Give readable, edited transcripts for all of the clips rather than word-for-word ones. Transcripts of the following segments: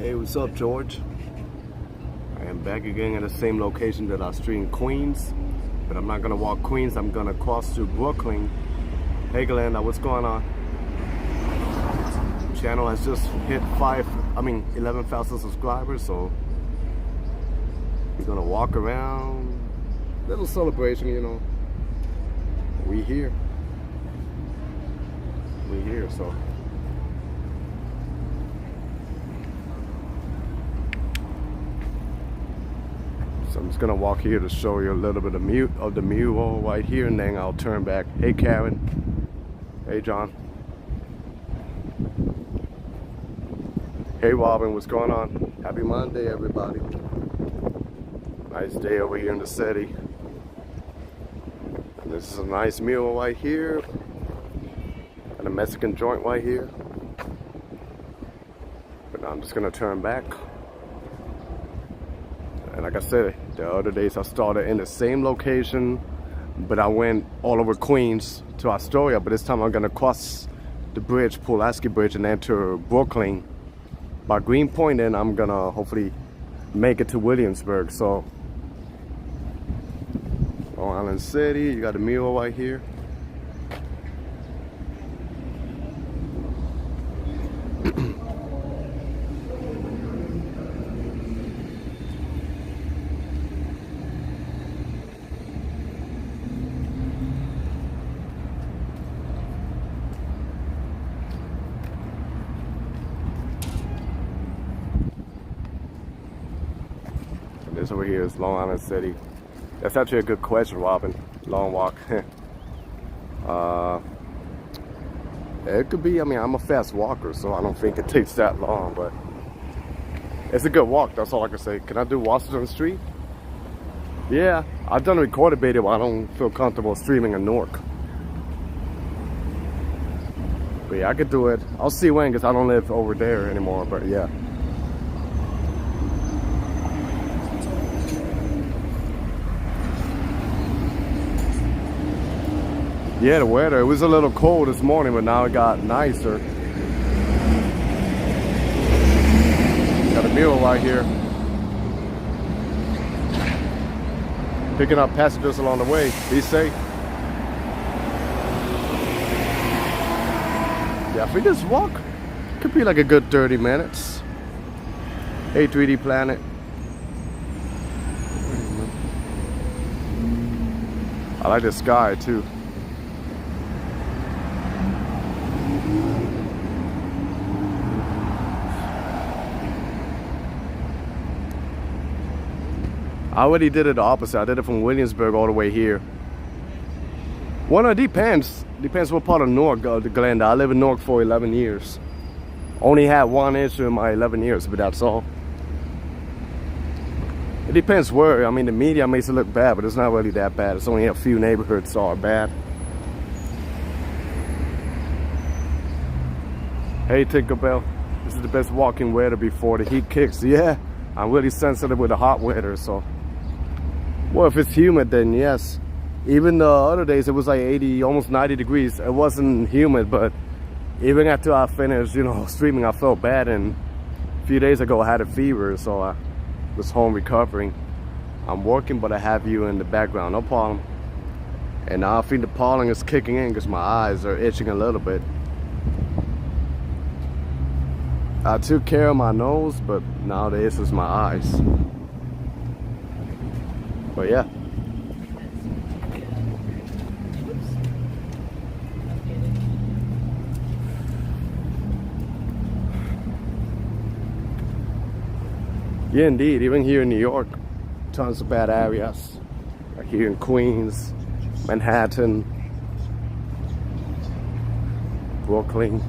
Hey, what's up, George? I am back again at the same location that I streamed Queens, but I'm not gonna walk Queens. I'm gonna cross to Brooklyn. Hey, Glenda, what's going on? Channel has just hit 11,000 subscribers, so we're gonna walk around. Little celebration, you know. We here, so. So I'm just gonna walk here to show you a little bit of the mural right here, and then I'll turn back. Hey, Karen. Hey, John. Hey, Robin, what's going on? Happy Monday, everybody. Nice day over here in the city. And this is a nice mural right here, and a Mexican joint right here. But I'm just gonna turn back. And like I said, the other days I started in the same location, but I went all over Queens to Astoria. But this time I'm gonna cross the bridge, Pulaski Bridge, and enter Brooklyn by Greenpoint, and I'm gonna hopefully make it to Williamsburg. So, Long Island City, you got a mural right here. This over here is Long Island City. That's actually a good question, Robin. Long walk. It could be, I'm a fast walker, so I don't think it takes that long, but it's a good walk, that's all I can say. Can I do Washington Street? Yeah, I've done a recorded video, but I don't feel comfortable streaming in Newark. But yeah, I could do it. I'll see when, because I don't live over there anymore, but yeah. Yeah, the weather, it was a little cold this morning, but now it got nicer. Got a mural right here. Picking up passengers along the way. Be safe. Yeah, I think this walk could be like a good 30 minutes. Hey, 3D Planet. I like the sky too. I already did it the opposite. I did it from Williamsburg all the way here. Well, it depends. Depends what part of Newark, Glenda. I live in Newark for 11 years. Only had one issue in my 11 years, but that's all. It depends where. I mean, the media makes it look bad, but it's not really that bad. It's only a few neighborhoods that are bad. Hey, Tinkerbell. This is the best walking weather before the heat kicks. Yeah, I'm really sensitive with the hot weather, so. Well, if it's humid, then yes. Even the other days, it was like 80, almost 90 degrees. It wasn't humid, but even after I finished, streaming, I felt bad. And a few days ago, I had a fever, so I was home recovering. I'm working, but I have you in the background, no problem. And now I think the pollen is kicking in because my eyes are itching a little bit. I took care of my nose, but nowadays it's my eyes. But yeah. Yeah, indeed. Even here in New York, tons of bad areas. Like here in Queens, Manhattan, Brooklyn.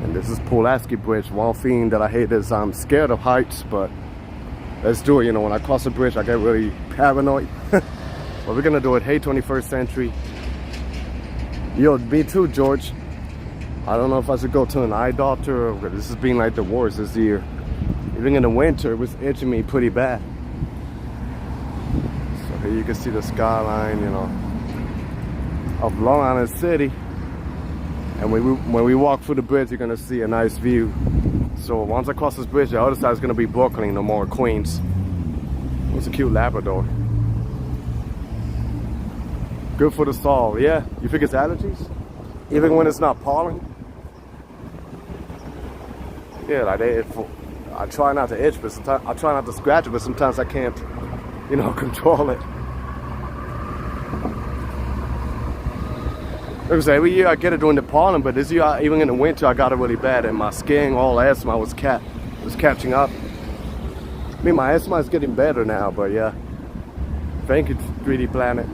And this is Pulaski Bridge. One thing that I hate is I'm scared of heights, but let's do it. When I cross the bridge, I get really paranoid. But we're gonna do it. Hey, 21st century. Yo, me too, George. I don't know if I should go to an eye doctor. This has been like the worst this year. Even in the winter, it was itching me pretty bad. So here you can see the skyline, of Long Island City. And when we walk through the bridge, you're gonna see a nice view. So once I cross this bridge, the other side is gonna be Brooklyn, no more Queens. It's a cute Labrador. Good for the soul, yeah. You think it's allergies? Even when it's not pollen? Yeah, like I try not to itch, but sometimes I try not to scratch it, but sometimes I can't, you know, control it. Like I say, every year I get it during the pollen, but this year, even in the winter, I got it really bad, and my skin, all asthma was catching up. I mean, my asthma is getting better now, but yeah. Thank you, 3D Planet.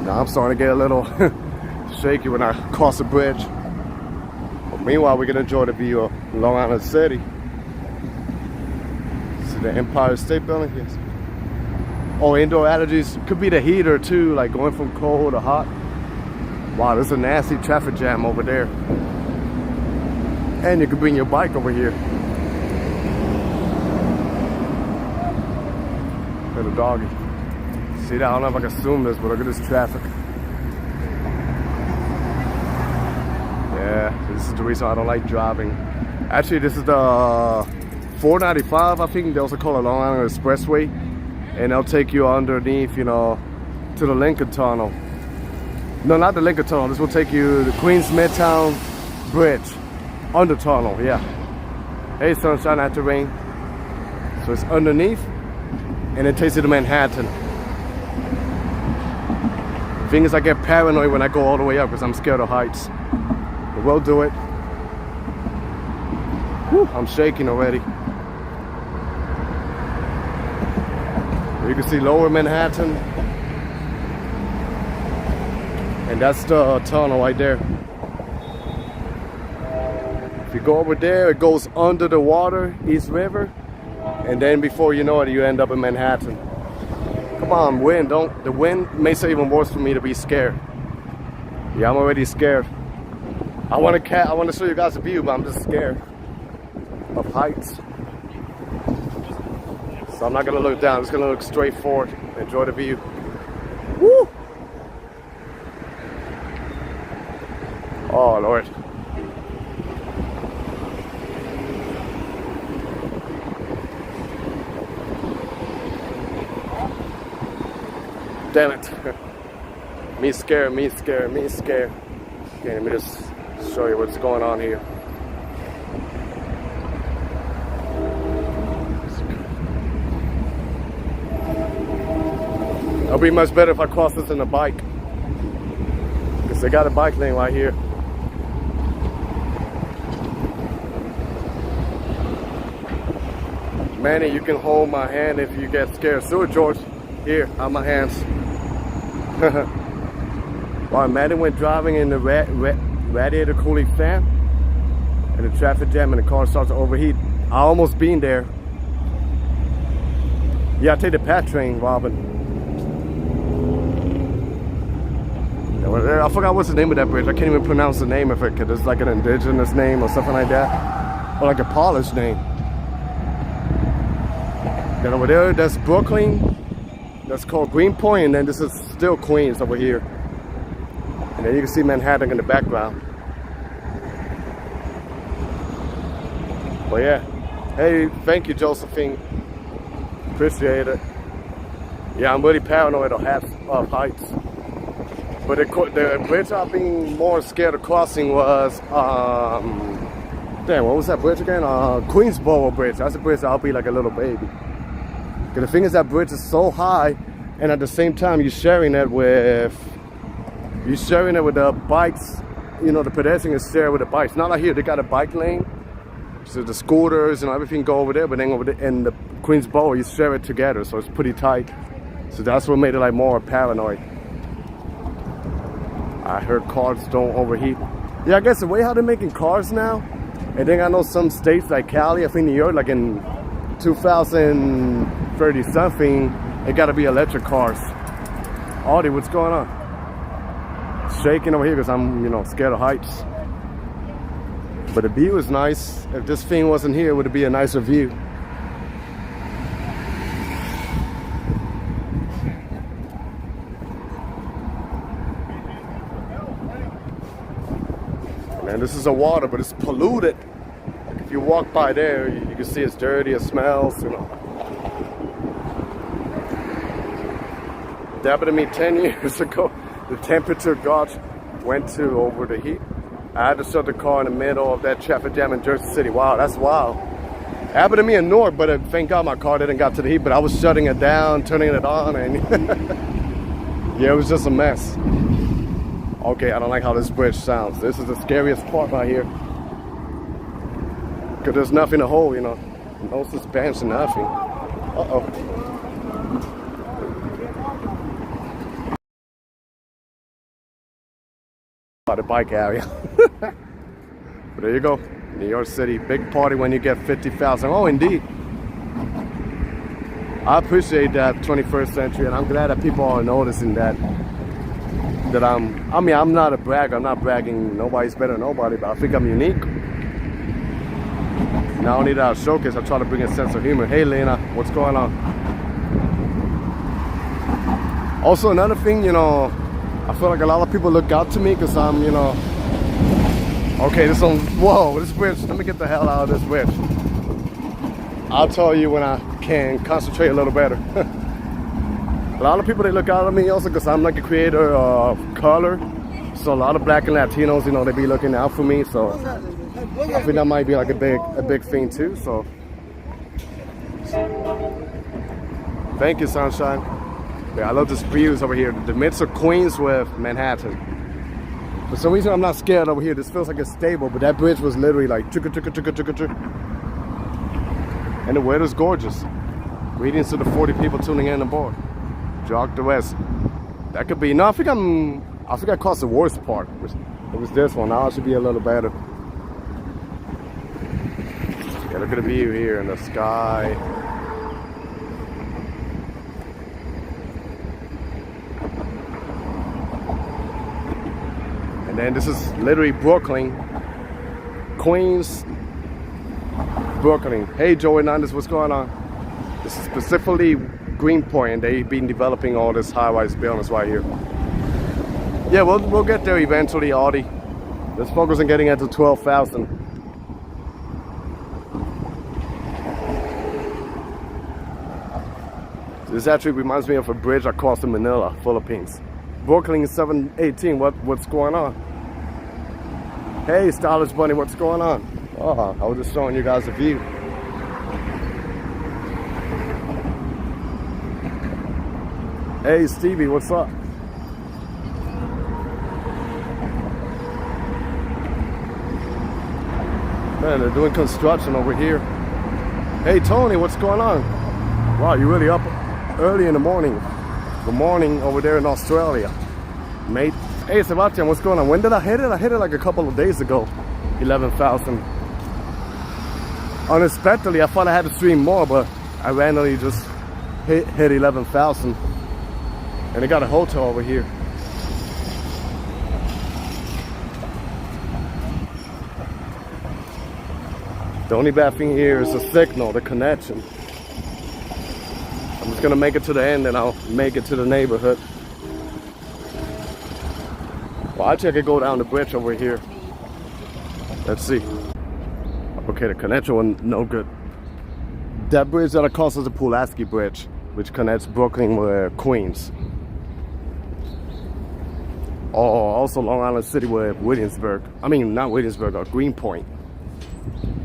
Now I'm starting to get a little shaky when I cross the bridge. But meanwhile, we're gonna enjoy the view of Long Island City. See the Empire State Building? Yes. Oh, indoor allergies. Could be the heater too, like going from cold to hot. Wow, there's a nasty traffic jam over there. And you could bring your bike over here. Little doggy. See that? I don't know if I can zoom this, but look at this traffic. Yeah, this is the reason I don't like driving. Actually, this is the 495, I think. They also call it Long Island Expressway. And they'll take you underneath, you know, to the Lincoln Tunnel. No, not the Lincoln Tunnel. This will take you to the Queens Midtown Bridge. Under tunnel, yeah. Hey, sunshine after rain. So it's underneath. And it takes you to Manhattan. The thing is, I get paranoid when I go all the way up because I'm scared of heights. But we'll do it. Whew, I'm shaking already. You can see lower Manhattan. And that's the tunnel right there. If you go over there, it goes under the water, East River. And then before you know it, you end up in Manhattan. Come on, wind, the wind makes it even worse for me to be scared. Yeah, I'm already scared. I want to show you guys a view, but I'm just scared of heights. So I'm not gonna look down, I'm just gonna look straight forward, enjoy the view. Woo! Oh Lord. Damn it. Me scared. Okay, let me just show you what's going on here. It'll be much better if I cross this in a bike. Because they got a bike lane right here. Manny, you can hold my hand if you get scared. So George, here, on my hands. While Manny went driving in the radiator cooling fan, and the traffic jam and the car starts to overheat. I almost been there. Yeah, I take the PAT train, Robin. I forgot what's the name of that bridge. I can't even pronounce the name of it because it's like an indigenous name or something like that. Or like a Polish name. Then over there, that's Brooklyn. That's called Greenpoint. And then this is still Queens over here. And then you can see Manhattan in the background. But yeah. Hey, thank you, Josephine. Appreciate it. Yeah, I'm really paranoid of heights. But the bridge I've been more scared of crossing was, damn, what was that bridge again? Queensboro Bridge. That's a bridge I'll be like a little baby. Because the thing is, that bridge is so high, and at the same time, you're sharing it with the bikes. You know, the pedestrians share with the bikes. Not like here, they got a bike lane. So the scooters and everything go over there, but then over there in the Queensboro, you share it together, so it's pretty tight. So that's what made it like more paranoid. I heard cars don't overheat. Yeah, I guess the way how they're making cars now, and then I know some states like Cali, I think New York, like in 2030 something, it gotta be electric cars. Audie, what's going on? Shaking over here because I'm, you know, scared of heights. But the view is nice. If this thing wasn't here, it would be a nicer view. And this is a water, but it's polluted. Like if you walk by there, you can see it's dirty, it smells, you know. That happened to me 10 years ago. The temperature went to over the heat. I had to shut the car in the middle of that traffic jam in Jersey City. Wow, that's wild. It happened to me in Newark, but thank God my car didn't got to the heat, but I was shutting it down, turning it on, and yeah, it was just a mess. Okay, I don't like how this bridge sounds. This is the scariest part right here. Because there's nothing to hold, you know. No suspension, nothing. Uh-oh. By the bike area. But there you go. New York City, big party when you get 50,000. Oh, indeed. I appreciate that 21st century, and I'm glad that people are noticing that. I'm not a bragger. I'm not bragging. Nobody's better than nobody, but I think I'm unique. Not only that I showcase, I try to bring a sense of humor. Hey, Lena, what's going on? Also, another thing, you know, I feel like a lot of people look out to me because I'm, you know, okay, whoa, this bridge, let me get the hell out of this bridge. I'll tell you when I can concentrate a little better. A lot of people, they look out at me also because I'm like a creator of color. So a lot of black and Latinos, you know, they be looking out for me. So I think that might be like a big thing too. So thank you, sunshine. Yeah, I love this views over here. The midst of Queens with Manhattan. For some reason, I'm not scared over here. This feels like it's stable, but that bridge was literally like chugga chugga chugga chugga chugga. And the weather's gorgeous. Greetings to the 40 people tuning in on board. Jog the West. That could be. No, I think I caused the worst part. It was this one. Now it should be a little better. Yeah, look at the view here in the sky. And then this is literally Brooklyn, Queens, Brooklyn. Hey, Joey Hernandez, what's going on? This is specifically Greenpoint, and they've been developing all this high-rise buildings right here. Yeah, we'll get there eventually, Audi. Let's focus on getting into 12,000. This actually reminds me of a bridge across the Manila, Philippines. Brooklyn 718, what's going on? Hey, Stylish Bunny, what's going on? Oh, I was just showing you guys a view. Hey, Stevie, what's up? Man, they're doing construction over here. Hey, Tony, what's going on? Wow, you're really up early in the morning. Good morning over there in Australia, mate. Hey, Sebastian, what's going on? When did I hit it? I hit it like a couple of days ago. 11,000. Unexpectedly, I thought I had to stream more, but I randomly just hit 11,000. And they got a hotel over here. The only bad thing here is the signal, the connection. I'm just gonna make it to the end and I'll make it to the neighborhood. Well, actually I could go down the bridge over here. Let's see. Okay, the connection was no good. That bridge that across is the Pulaski Bridge, which connects Brooklyn with Queens. Oh, also Long Island City with Williamsburg. I mean, not Williamsburg, Greenpoint.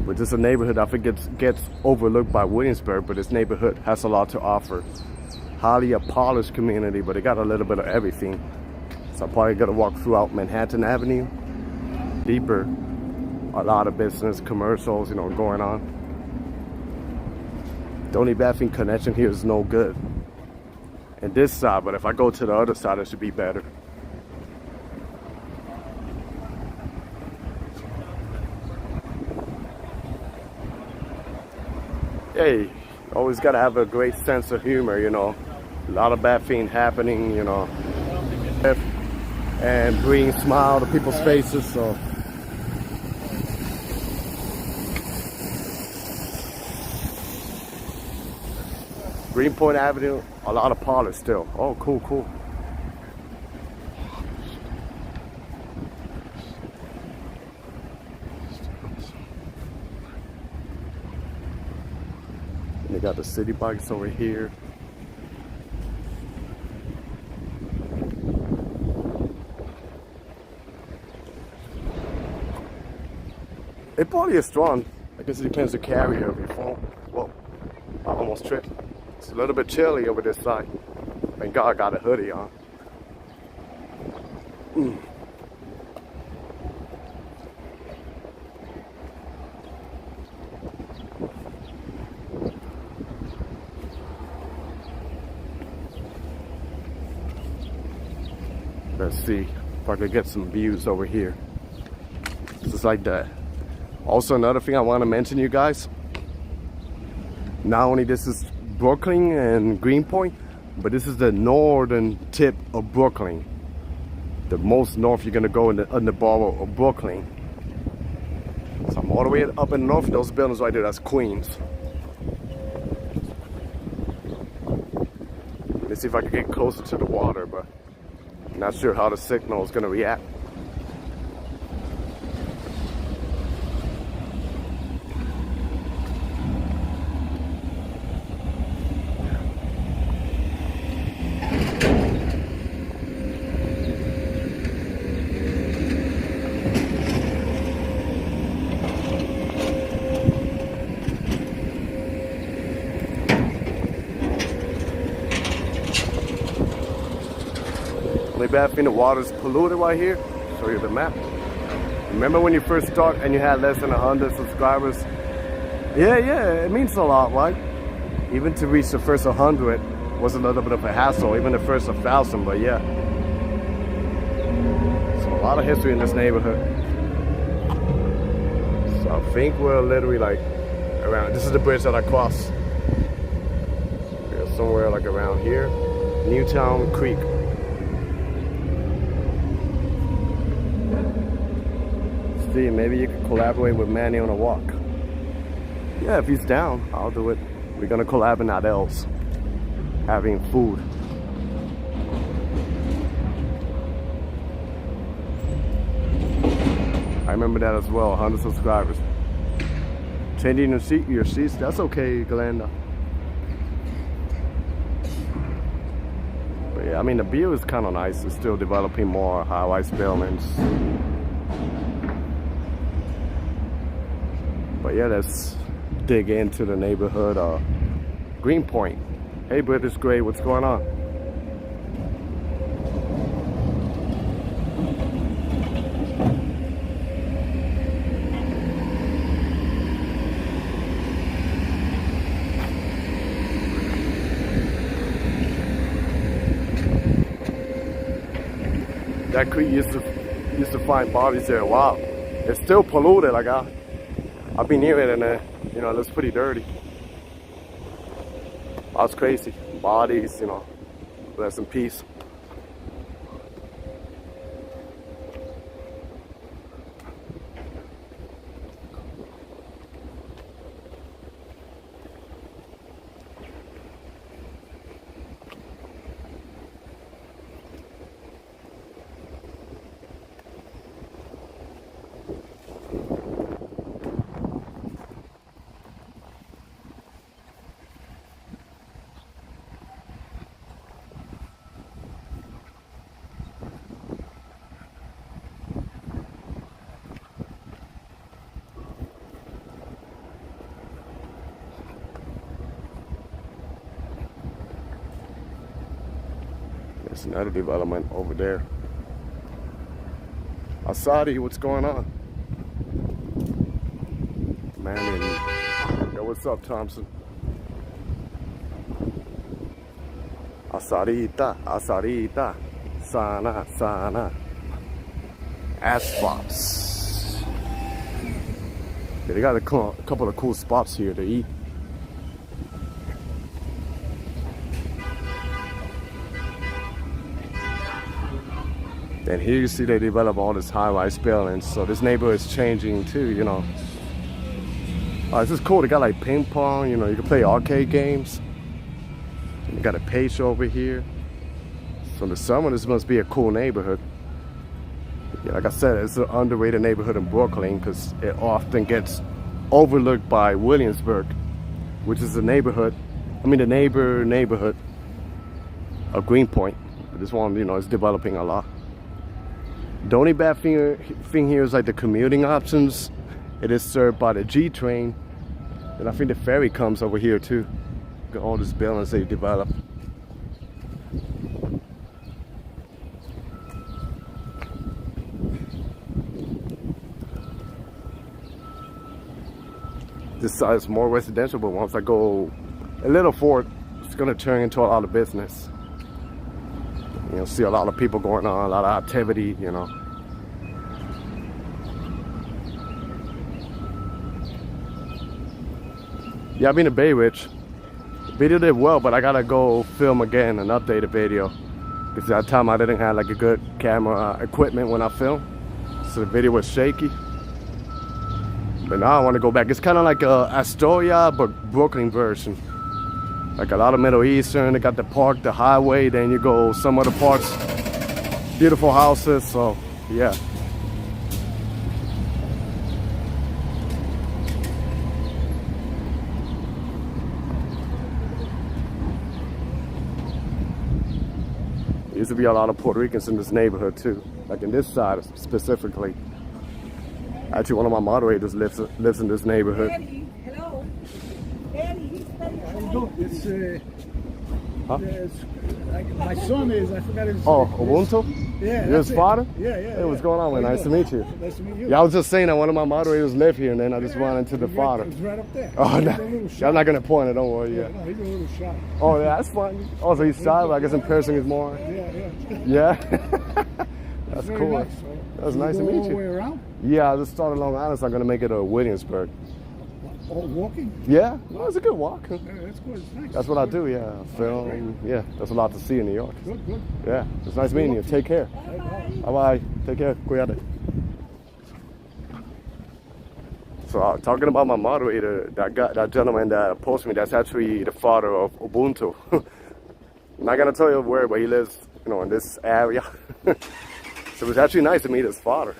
Which is a neighborhood I think gets overlooked by Williamsburg, but this neighborhood has a lot to offer. Highly a polished community, but it got a little bit of everything. So I'm probably gonna walk throughout Manhattan Avenue. Deeper. A lot of business, commercials, you know, going on. The only bad thing, connection here is no good. And this side, but if I go to the other side, it should be better. Hey, always gotta have a great sense of humor, you know. A lot of bad things happening, you know. And bring a smile to people's faces, so. Greenpoint Avenue, a lot of polish still. Oh, cool, cool. got the city bikes over here. It probably is strong. I guess it depends on the carrier of your phone. Whoa, I almost tripped. It's a little bit chilly over this side. Thank God I got a hoodie on. Let's see if I could get some views over here. Just like that. Also, another thing I want to mention, you guys. Not only this is Brooklyn and Greenpoint, but this is the northern tip of Brooklyn. The most north you're gonna go in the borough of Brooklyn. So I'm all the way up in the north. Those buildings right there, that's Queens. Let's see if I can get closer to the water, but I'm not sure how the signal is gonna react. Only bad thing, the water's polluted right here. Show you the map. Remember when you first start and you had less than 100 subscribers? Yeah, it means a lot, right? Even to reach the first 100 was a little bit of a hassle, even the first 1,000, but yeah. So a lot of history in this neighborhood. So I think we're literally like around, this is the bridge that I crossed. We're somewhere like around here. Newtown Creek. See, maybe you could collaborate with Manny on a walk. Yeah, if he's down, I'll do it. We're gonna collab in Adele's, having food. I remember that as well, 100 subscribers. Changing your seats, that's okay, Glenda. But yeah, I mean, the view is kind of nice. It's still developing more high-rise buildings. But yeah, let's dig into the neighborhood of Greenpoint. Hey, British Gray, what's going on? That creek used to find bodies there. Wow, it's still polluted. Like I've been near it, and you know, it looks pretty dirty. That's crazy. Bodies, you know, rest in peace. There's another development over there. Asadi, what's going on? Man, yo, what's up, Thompson? Asarita, Asarita, Sana, Sana. Asphops. Yeah, they got a couple of cool spots here to eat. And here you see they develop all this high-rise buildings. So this neighborhood is changing too, you know. This is cool. They got like ping pong, you know, you can play arcade games. You got a page over here. So in the summer, this must be a cool neighborhood. Yeah, like I said, it's an underrated neighborhood in Brooklyn because it often gets overlooked by Williamsburg. which is the neighborhood. I mean the neighborhood of Greenpoint. This one, you know, is developing a lot. The only bad thing here is like the commuting options. It is served by the G train, and I think the ferry comes over here too. Got all these buildings they develop. This side is more residential, but once I go a little forward, it's gonna turn into a lot of business. You'll see a lot of people going on, a lot of activity, you know. Yeah, I've been to Bay Ridge. The video did well, but I gotta go film again and update the video. Because that time I didn't have like a good camera equipment when I filmed. So the video was shaky. But now I want to go back. It's kind of like a Astoria, but Brooklyn version. Like a lot of Middle Eastern. They got the park, the highway, then you go some other parts. Beautiful houses, so yeah. There used to be a lot of Puerto Ricans in this neighborhood too. Like in this side specifically. Actually, one of my moderators lives in this neighborhood. Daddy, hello. Daddy, How you doing? It's Huh? it's like my son is. I forgot his. Oh, Ubuntu? Yeah. You're his father? Yeah, yeah. Hey, what's going on, man? How you Nice to doing? meet you. Nice to meet you. Yeah, I was just saying that one of my moderators live here, and then I just ran into the father. It's right up there. Oh, He's no. a little Yeah, shy. I'm not gonna point it. Don't worry. Yeah, Yeah. no, he's a little shy. Oh, yeah, that's fine. Oh, so he's shy, but I guess in person he's more. Yeah. Yeah. That's Very cool. nice. That's So nice to go meet all the way you. around? Yeah, I just started Long Island, so I'm gonna make it to Williamsburg. Oh, walking? Yeah, well, it's a good walk. Yeah, that's good. It's nice. That's what I do. Yeah, film. Yeah, there's a lot to see in New York. Good. Yeah, it's nice meeting you. Take care. Bye bye. Take care. Cuídate. So talking about my moderator, that gentleman that posted me, that's actually the father of Ubuntu. I'm not gonna tell you where, but he lives, you know, in this area. So it was actually nice to meet his father.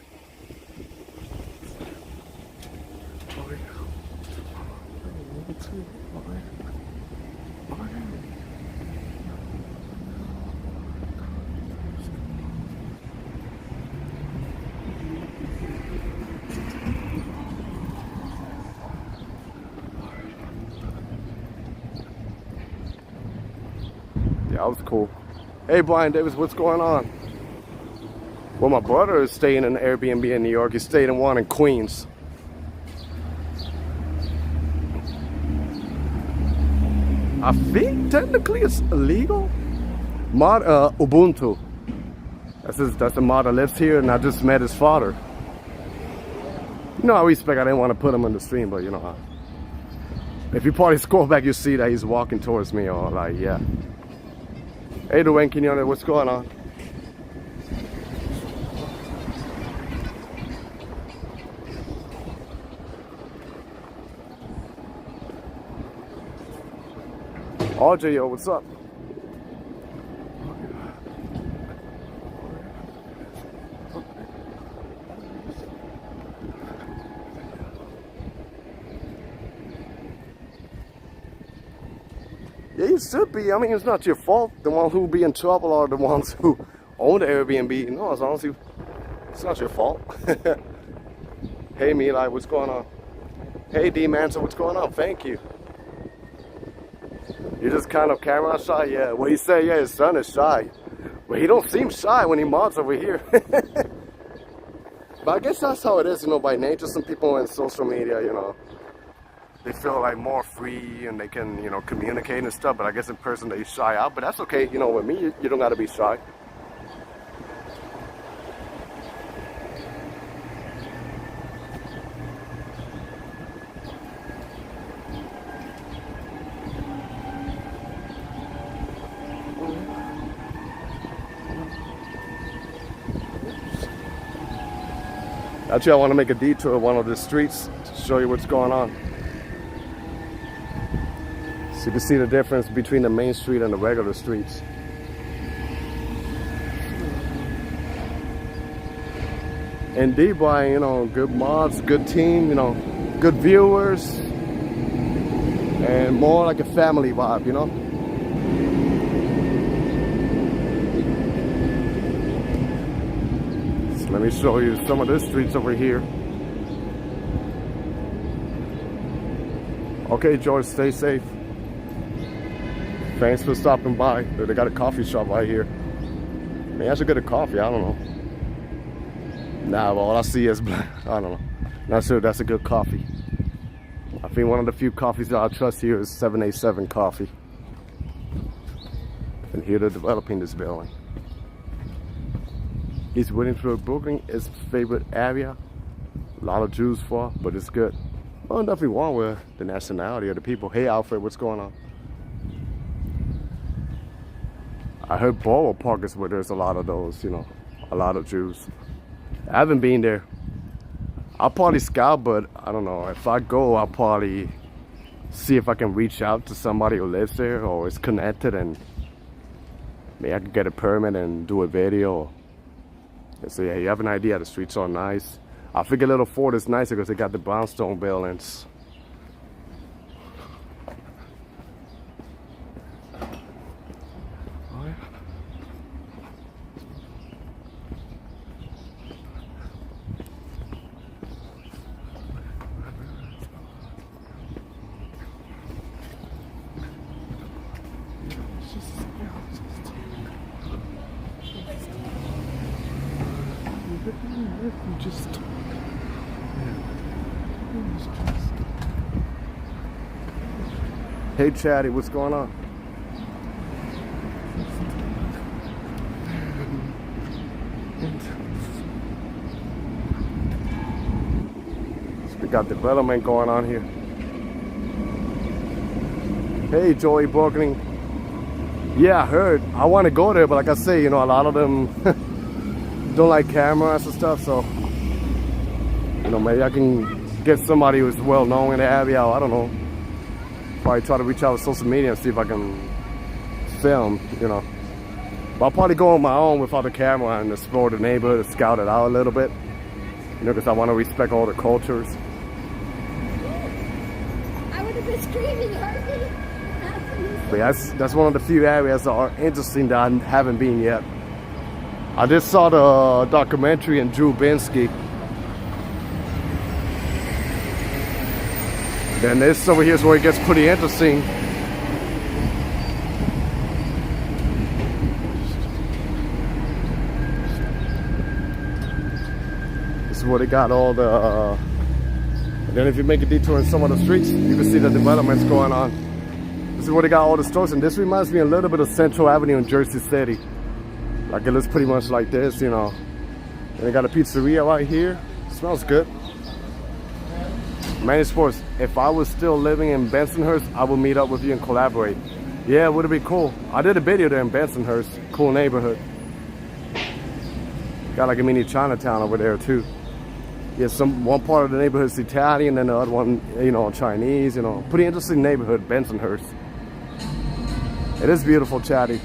Yeah, that was cool. Hey, Brian Davis, what's going on? Well, my brother is staying in an Airbnb in New York. He stayed in one in Queens. I think technically it's illegal. Ubuntu. That's the mod that lives here, and I just met his father. You know, I respect. I didn't want to put him on the stream, but you know, if you probably scroll back, you see that he's walking towards me, or like, yeah. Hey, Dwayne Quinones, what's going on? RJ, yo, what's up? Yeah, you should be. I mean, it's not your fault. The ones who be in trouble are the ones who own the Airbnb. No, as long as it's not your fault. Hey, Milai, what's going on? Hey, D Manson, what's going on? Thank you. You're just kind of camera shy? Yeah. Well, he said, yeah, his son is shy. But he don't seem shy when he mods over here. But I guess that's how it is, you know, by nature. Some people in social media, you know, they feel like more free and they can, you know, communicate and stuff. But I guess in person they shy out. But that's okay. You know, with me, you don't got to be shy. Actually, I want to make a detour of one of the streets to show you what's going on. So you can see the difference between the main street and the regular streets. Indeed, Brian, you know, good mods, good team, you know, good viewers. and more like a family vibe, you know. So let me show you some of the streets over here. Okay, George, stay safe. Thanks for stopping by. They got a coffee shop right here. Maybe I should get a coffee, I don't know. Nah, well, all I see is black. I don't know. Not sure that's a good coffee. I think one of the few coffees that I trust here is 787 coffee. And here they're developing this building. East Williamsburg, Brooklyn is favorite area. A lot of Jews for, but it's good. Well, nothing wrong with the nationality of the people. Hey, Alfred, what's going on? I heard Borough Park is where there's a lot of those, you know, a lot of Jews. I haven't been there. I'll probably scout, but I don't know. If I go, I'll probably see if I can reach out to somebody who lives there or is connected, and maybe I can get a permit and do a video. And so yeah, you have an idea. The streets are nice. I think a little Fort is nicer because they got the brownstone buildings. Hey Chatty, what's going on? We got development going on here. Hey Joey Brooklyn. Yeah, I heard. I want to go there, but like I say, you know, a lot of them don't like cameras and stuff, so you know, maybe I can get somebody who's well known in the area. I don't know. Probably try to reach out with social media and see if I can film, you know. But I'll probably go on my own without a camera and explore the neighborhood, scout it out a little bit, you know, because I want to respect all the cultures. I would have been screaming, Harvey. But that's one of the few areas that are interesting that I haven't been yet. I just saw the documentary on Drew Binsky. Then this over here is where it gets pretty interesting. This is where they got all the and then if you make a detour in some of the streets, you can see the developments going on. This is where they got all the stores, and this reminds me a little bit of Central Avenue in Jersey City. Like it looks pretty much like this, you know. And they got a pizzeria right here. Smells good. Manny Sports, if I was still living in Bensonhurst, I would meet up with you and collaborate. Yeah, would it be cool? I did a video there in Bensonhurst. Cool neighborhood. Got like a mini Chinatown over there too. Yeah, one part of the neighborhood is Italian, and the other one, you know, Chinese, you know. Pretty interesting neighborhood, Bensonhurst. It is beautiful, Chatty.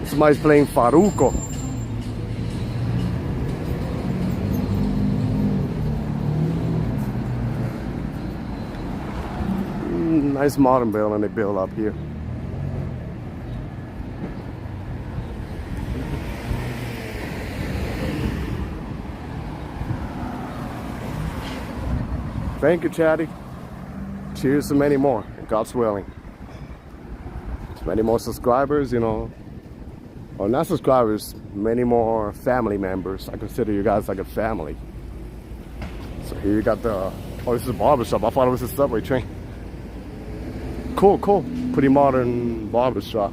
Somebody's playing Faruko. Nice modern building they built up here. Thank you, Chatty. Cheers to many more, God's willing. Many more subscribers, you know. Or not subscribers, many more family members. I consider you guys like a family. So here you got the, oh, this is a barbershop. I thought it was a subway train. Cool, cool. Pretty modern barbershop.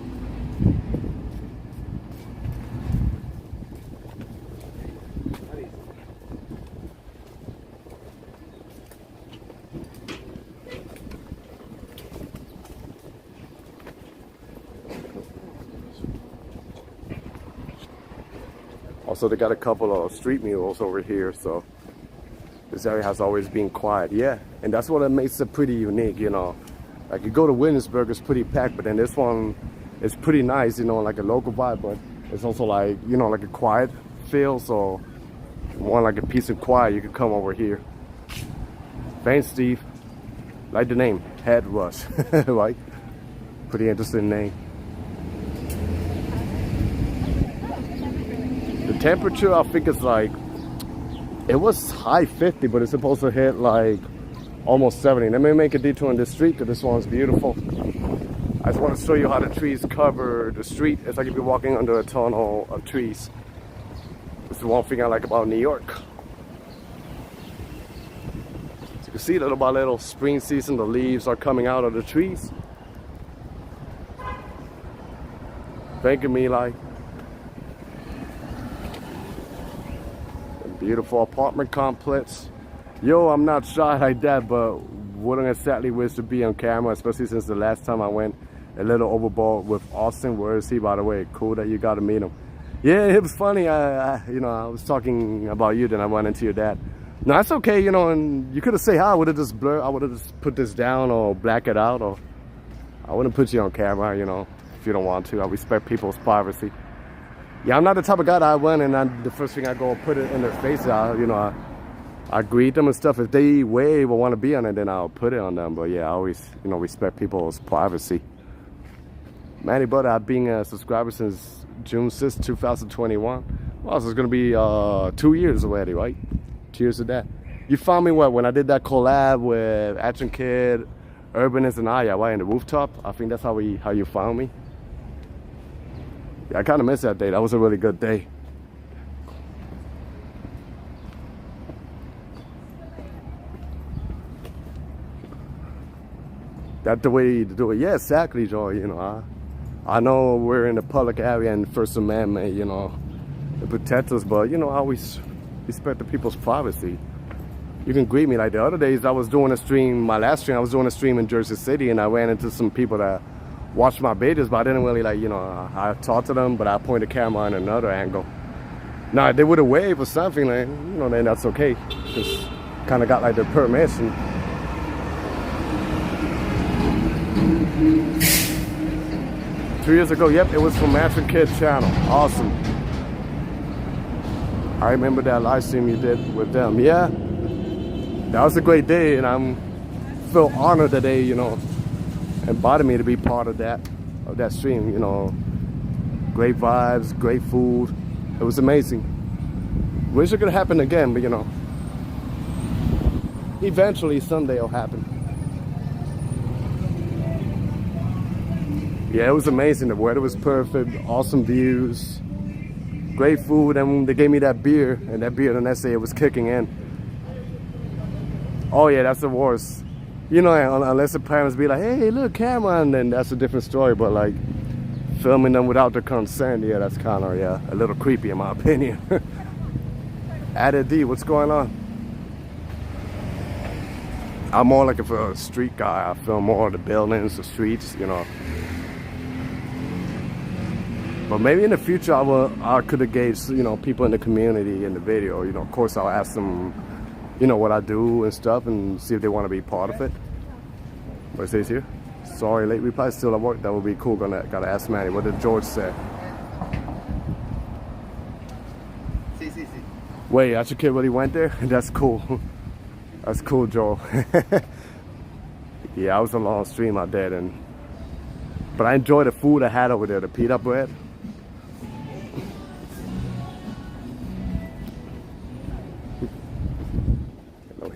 Also, they got a couple of street murals over here, so this area has always been quiet. Yeah, and that's what makes it pretty unique, you know. Like you go to Williamsburg, it's pretty packed, but then this one is pretty nice, you know, like a local vibe, but it's also like, you know, like a quiet feel, so if you want like a peace and quiet, you can come over here. Thanks, Steve. Like the name, Head Rush, right? Pretty interesting name. The temperature, I think it's like, it was high 50, but it's supposed to hit like almost 70. Let me make a detour on this street because this one's beautiful. I just want to show you how the trees cover the street. It's like if you're walking under a tunnel of trees. This is one thing I like about New York. So you can see little by little, spring season, the leaves are coming out of the trees. Thanking me like a beautiful apartment complex. Yo, I'm not shy like that, but wouldn't exactly wish to be on camera, especially since the last time I went a little overboard with Austin. Where is he, by the way? Cool that you got to meet him. Yeah, it was funny. I was talking about you, then I went into your dad. No, that's okay, you know, and you could have said hi. I would have just put this down or black it out, or I wouldn't put you on camera, you know, if you don't want to. I respect people's privacy. Yeah, I'm not the type of guy that I went and the first thing I go put it in their face, I greet them and stuff. If they wave or want to be on it, then I'll put it on them. But yeah, I always, respect people's privacy. Manny Butter, I've been a subscriber since June 6, 2021. Well, so it's going to be 2 years already, right? Cheers to that. You found me when I did that collab with Action Kid, Urbanist, and Aya, right, in the rooftop? I think that's how you found me. Yeah, I kind of missed that day. That was a really good day. That's the way to do it. Yeah, exactly, Joy. I know we're in the public area and First Amendment, to protect us, but, I always respect the people's privacy. You can greet me. Like the other days, I was doing a stream, my last stream, I was doing a stream in Jersey City, and I ran into some people that watched my videos, but I didn't really, I talked to them, but I pointed the camera in another angle. Now, they would have waved or something, then that's okay. Just kind of got, like, their permission. 2 years ago, yep, it was from Action Kid channel. Awesome. I remember that live stream you did with them. Yeah, that was a great day, and I feel honored that they, invited me to be part of that stream. Great vibes, great food. It was amazing. Wish it could happen again, but eventually someday it'll happen. Yeah, it was amazing. The weather was perfect, awesome views, great food, and they gave me that beer, and that beer the next day it was kicking in. Oh yeah, that's the worst. Unless the parents be like, hey, look, camera, and then that's a different story, but like filming them without their consent, yeah, that's kind of, a little creepy in my opinion. Added D, what's going on? I'm more like a street guy. I film more of the buildings, the streets, But maybe in the future I could engage, people in the community in the video. Of course I'll ask them, what I do and stuff, and see if they want to be part of it. What it says here? Sorry, late reply, still at work. That would be cool. Gotta ask Manny. What did George say? Sí. Wait, Action Kid really went there? That's cool. That's cool, Joel. Yeah, I was a long stream out there, but I enjoyed the food I had over there, the pita bread.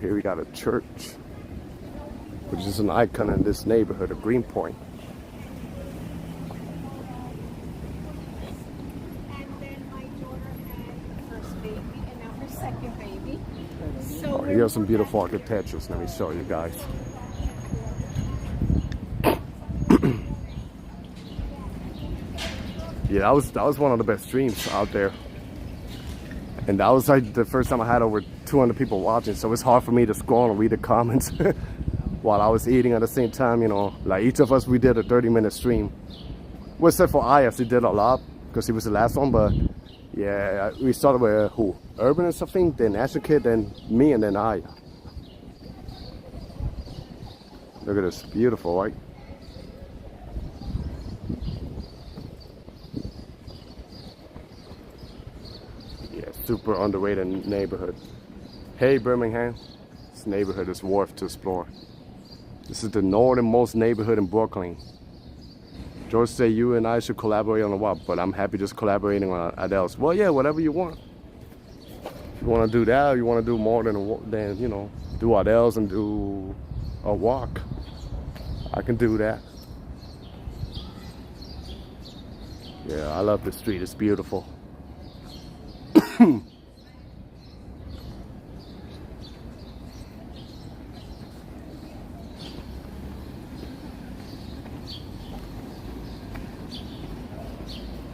Here we got a church, which is an icon in this neighborhood of Greenpoint. And then my daughter had her first baby, and now her second baby. So Here's some beautiful architectures. Let me show you guys. Yeah, that was one of the best streams out there. And that was like the first time I had over 200 people watching, so it's hard for me to scroll and read the comments while I was eating at the same time, Like each of us, we did a 30-minute stream. Well, except for Ayas, he did a lot because he was the last one, but yeah, we started with who? Urban or something, then Action Kid, then me, and then Aya. Look at this, beautiful, right? Super underrated neighborhood. Hey Birmingham, this neighborhood is worth to explore. This is the northernmost neighborhood in Brooklyn. George said you and I should collaborate on a walk, but I'm happy just collaborating on Adele's. Well, yeah, whatever you want. If you want to do that, or you want to do more than you know, do Adele's and do a walk, I can do that. Yeah, I love the street. It's beautiful.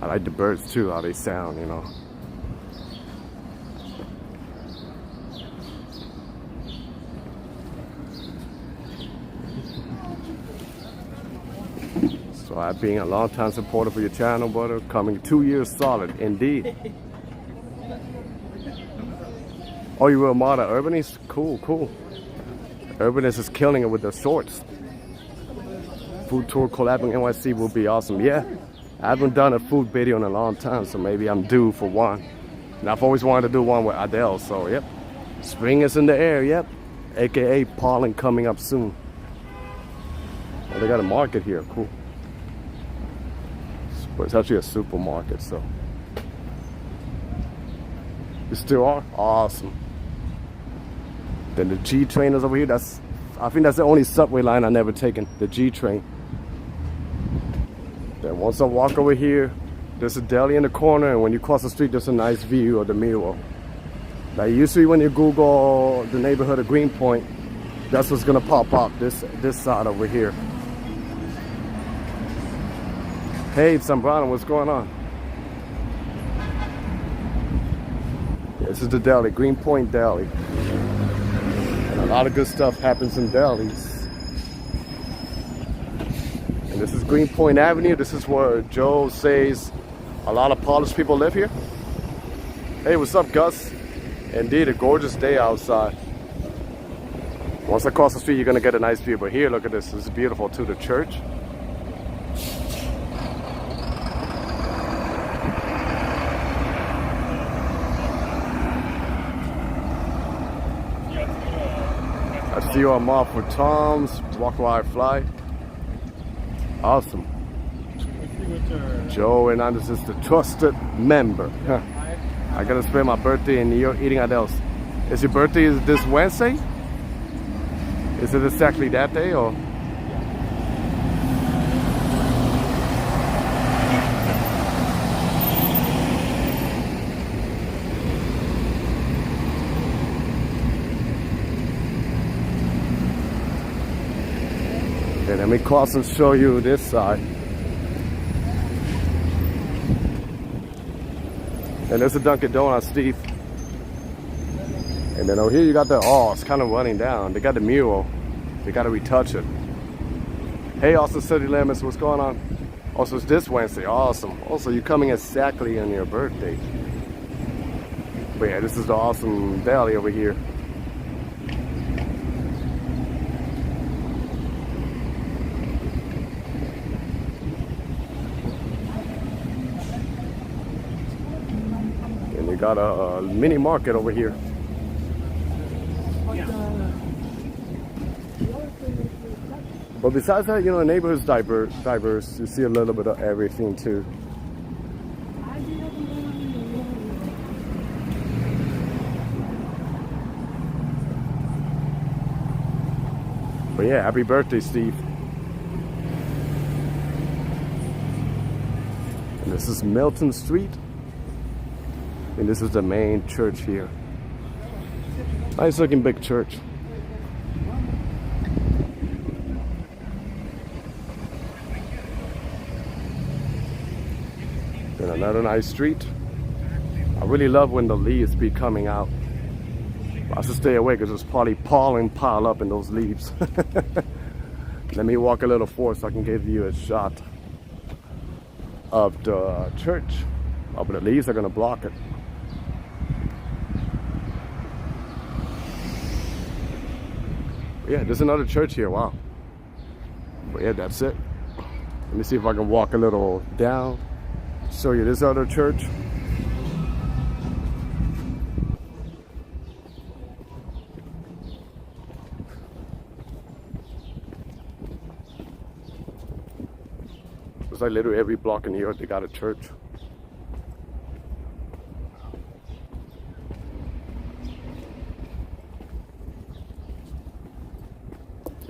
I like the birds too, how they sound, you know. So I've been a long time supporter for your channel, brother. Coming 2 years solid, indeed. Oh, you were a mod at Urbanist? Cool, cool. Urbanist is killing it with the shorts. Food tour collabing NYC will be awesome. Yeah, I haven't done a food video in a long time, so maybe I'm due for one. And I've always wanted to do one with Adele, so yep. Spring is in the air, yep. AKA pollen coming up soon. Oh, they got a market here, cool. But it's actually a supermarket, so. You still are? Awesome. Then the G train is over here. I think that's the only subway line I've never taken, the G train. Then once I walk over here, there's a deli in the corner, and when you cross the street, there's a nice view of the mural. Like usually when you Google the neighborhood of Greenpoint, that's what's gonna pop up, this side over here. Hey, Zambrano, what's going on? Yeah, this is the deli, Greenpoint Deli. And a lot of good stuff happens in delis. And this is Greenpoint Avenue. This is where Joe says a lot of Polish people live here. Hey, what's up, Gus? Indeed, a gorgeous day outside. Once I cross the street, you're gonna get a nice view. But here, look at this. This is beautiful too, the church. I see you on Mob for Tom's, Walk While I Fly. Awesome. Joe Hernandez is the trusted member. Huh. I gotta spend my birthday in New York eating Adele's. Is your birthday this Wednesday? Is it exactly that day or? Okay, let me cross and show you this side. And there's a Dunkin' Donuts, Steve. And then over here you got the, oh, it's kind of running down. They got the mural. They got to retouch it. Hey, Austin City Limits, what's going on? Also, it's this Wednesday. Awesome. Also, you're coming exactly on your birthday. But yeah, this is the awesome deli over here. And we got a mini market over here. But besides that, you know, the neighborhood's diverse. You see a little bit of everything too. But yeah, happy birthday, Steve. And this is Milton Street. And this is the main church here. Nice looking big church. Then another nice street. I really love when the leaves be coming out. I should stay away because there's probably pollen pile up in those leaves. Let me walk a little forward so I can give you a shot of the church. Oh, but the leaves are gonna block it. Yeah, there's another church here, wow. But yeah, that's it. Let me see if I can walk a little down, show you this other church. It's like literally every block in New York, they got a church.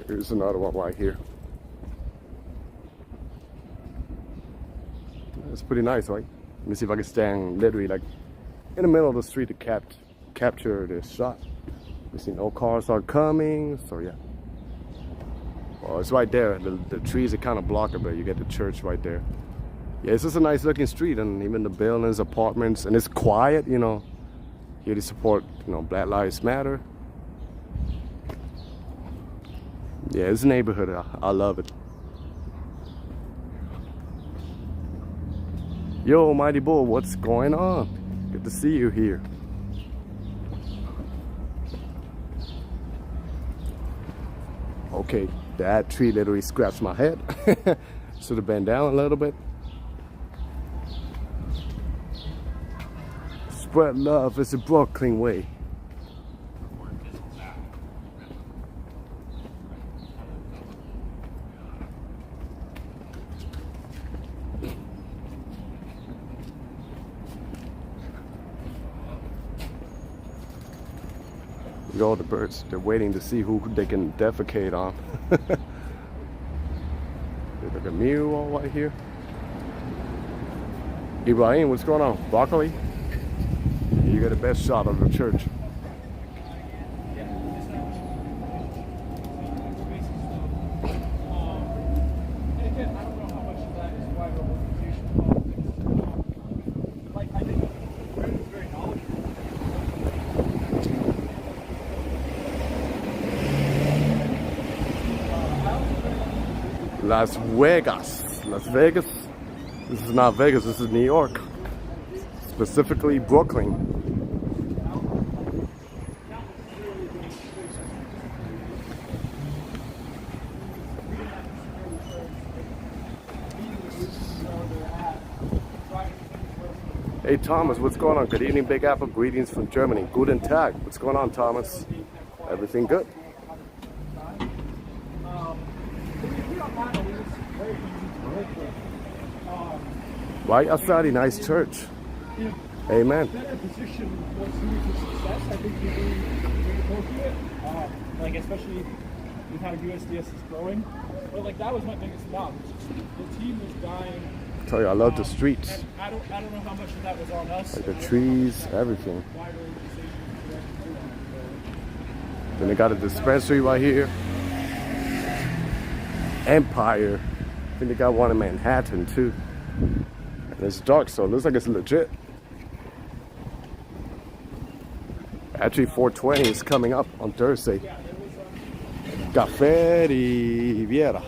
Here's another one right here. It's pretty nice, right? Let me see if I can stand literally like in the middle of the street to capture this shot. You see no cars are coming, so yeah. Well, it's right there. The trees are kind of block it, but you get the church right there. Yeah, it's just a nice looking street, and even the buildings, apartments, and it's quiet, you know. Here to support, you know, Black Lives Matter. Yeah, it's a neighborhood. I love it. Yo, Mighty Bull, what's going on? Good to see you here. Okay, that tree literally scratched my head. Should have bent down a little bit. Spread love is the Brooklyn way. Look at all the birds. They're waiting to see who they can defecate on. There's like a mural right here. Ibrahim, what's going on? Broccoli? You got the best shot of the church. Las Vegas. Las Vegas. This is not Vegas, this is New York. Specifically Brooklyn. Hey Thomas, what's going on? Good evening, Big Apple. Greetings from Germany. Guten Tag. What's going on, Thomas? Everything good? Right outside a nice church. Amen. Like especially with how USDS is growing, but like that was my biggest problem. The team was dying. I tell you, I love the streets. I don't know how much of that was on us. Like the trees, everything. Then they got a dispensary right here. Empire. I think they got one in Manhattan too. And it's dark, so it looks like it's legit. Actually, 420 is coming up on Thursday. Café Riviera.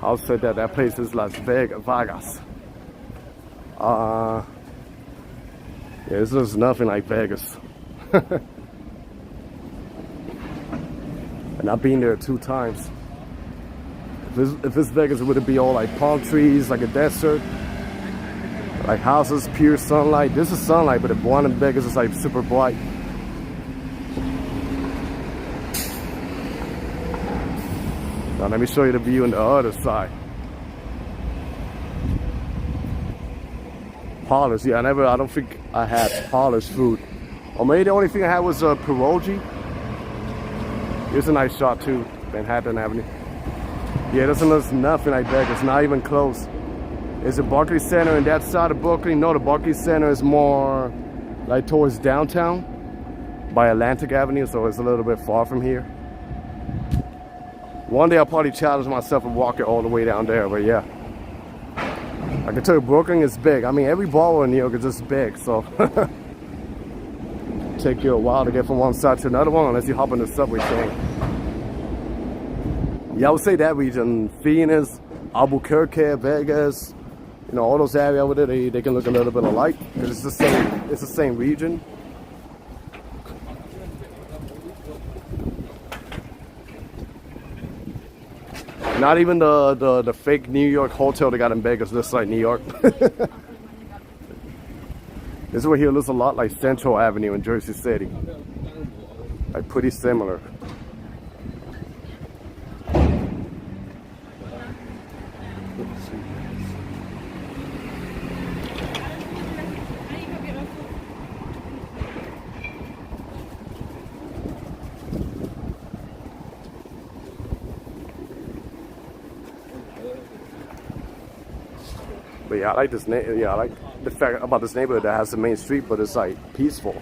I'll say that place is Las Vegas. Yeah, this is nothing like Vegas. And I've been there 2 times. If it's Vegas, it would be all like palm trees, like a desert, like houses, pure sunlight. This is sunlight, but the one in Vegas is like super bright. Now let me show you the view on the other side. Polish, yeah, I don't think I had Polish food. Or maybe the only thing I had was pierogi. Here's a nice shot too, Manhattan Avenue. Yeah, this is nothing like Vegas, not even close. Is the Barclays Center on that side of Brooklyn? No, the Barclays Center is more like towards downtown by Atlantic Avenue, so it's a little bit far from here. One day I'll probably challenge myself and walk it all the way down there, but yeah. I can tell you Brooklyn is big. I mean, every borough in New York is just big, so take you a while to get from one side to another one unless you hop on the subway train. Yeah, I would say that region, Phoenix, Albuquerque, Vegas, you know, all those areas over there, they can look a little bit alike because it's the same region. Not even the fake New York hotel they got in Vegas looks like New York. This one here looks a lot like Central Avenue in Jersey City. Like pretty similar. But yeah, I like this. Yeah, I like the fact about this neighborhood that has the main street, but it's like peaceful.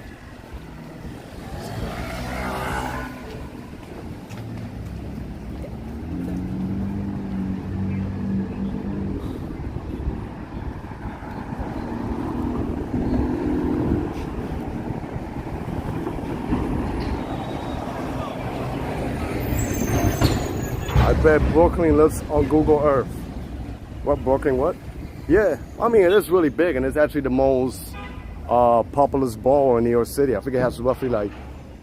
I bet Brooklyn looks on Google Earth. What, Brooklyn what? Yeah, I mean, it is really big, and it's actually the most populous borough in New York City. I think it has roughly like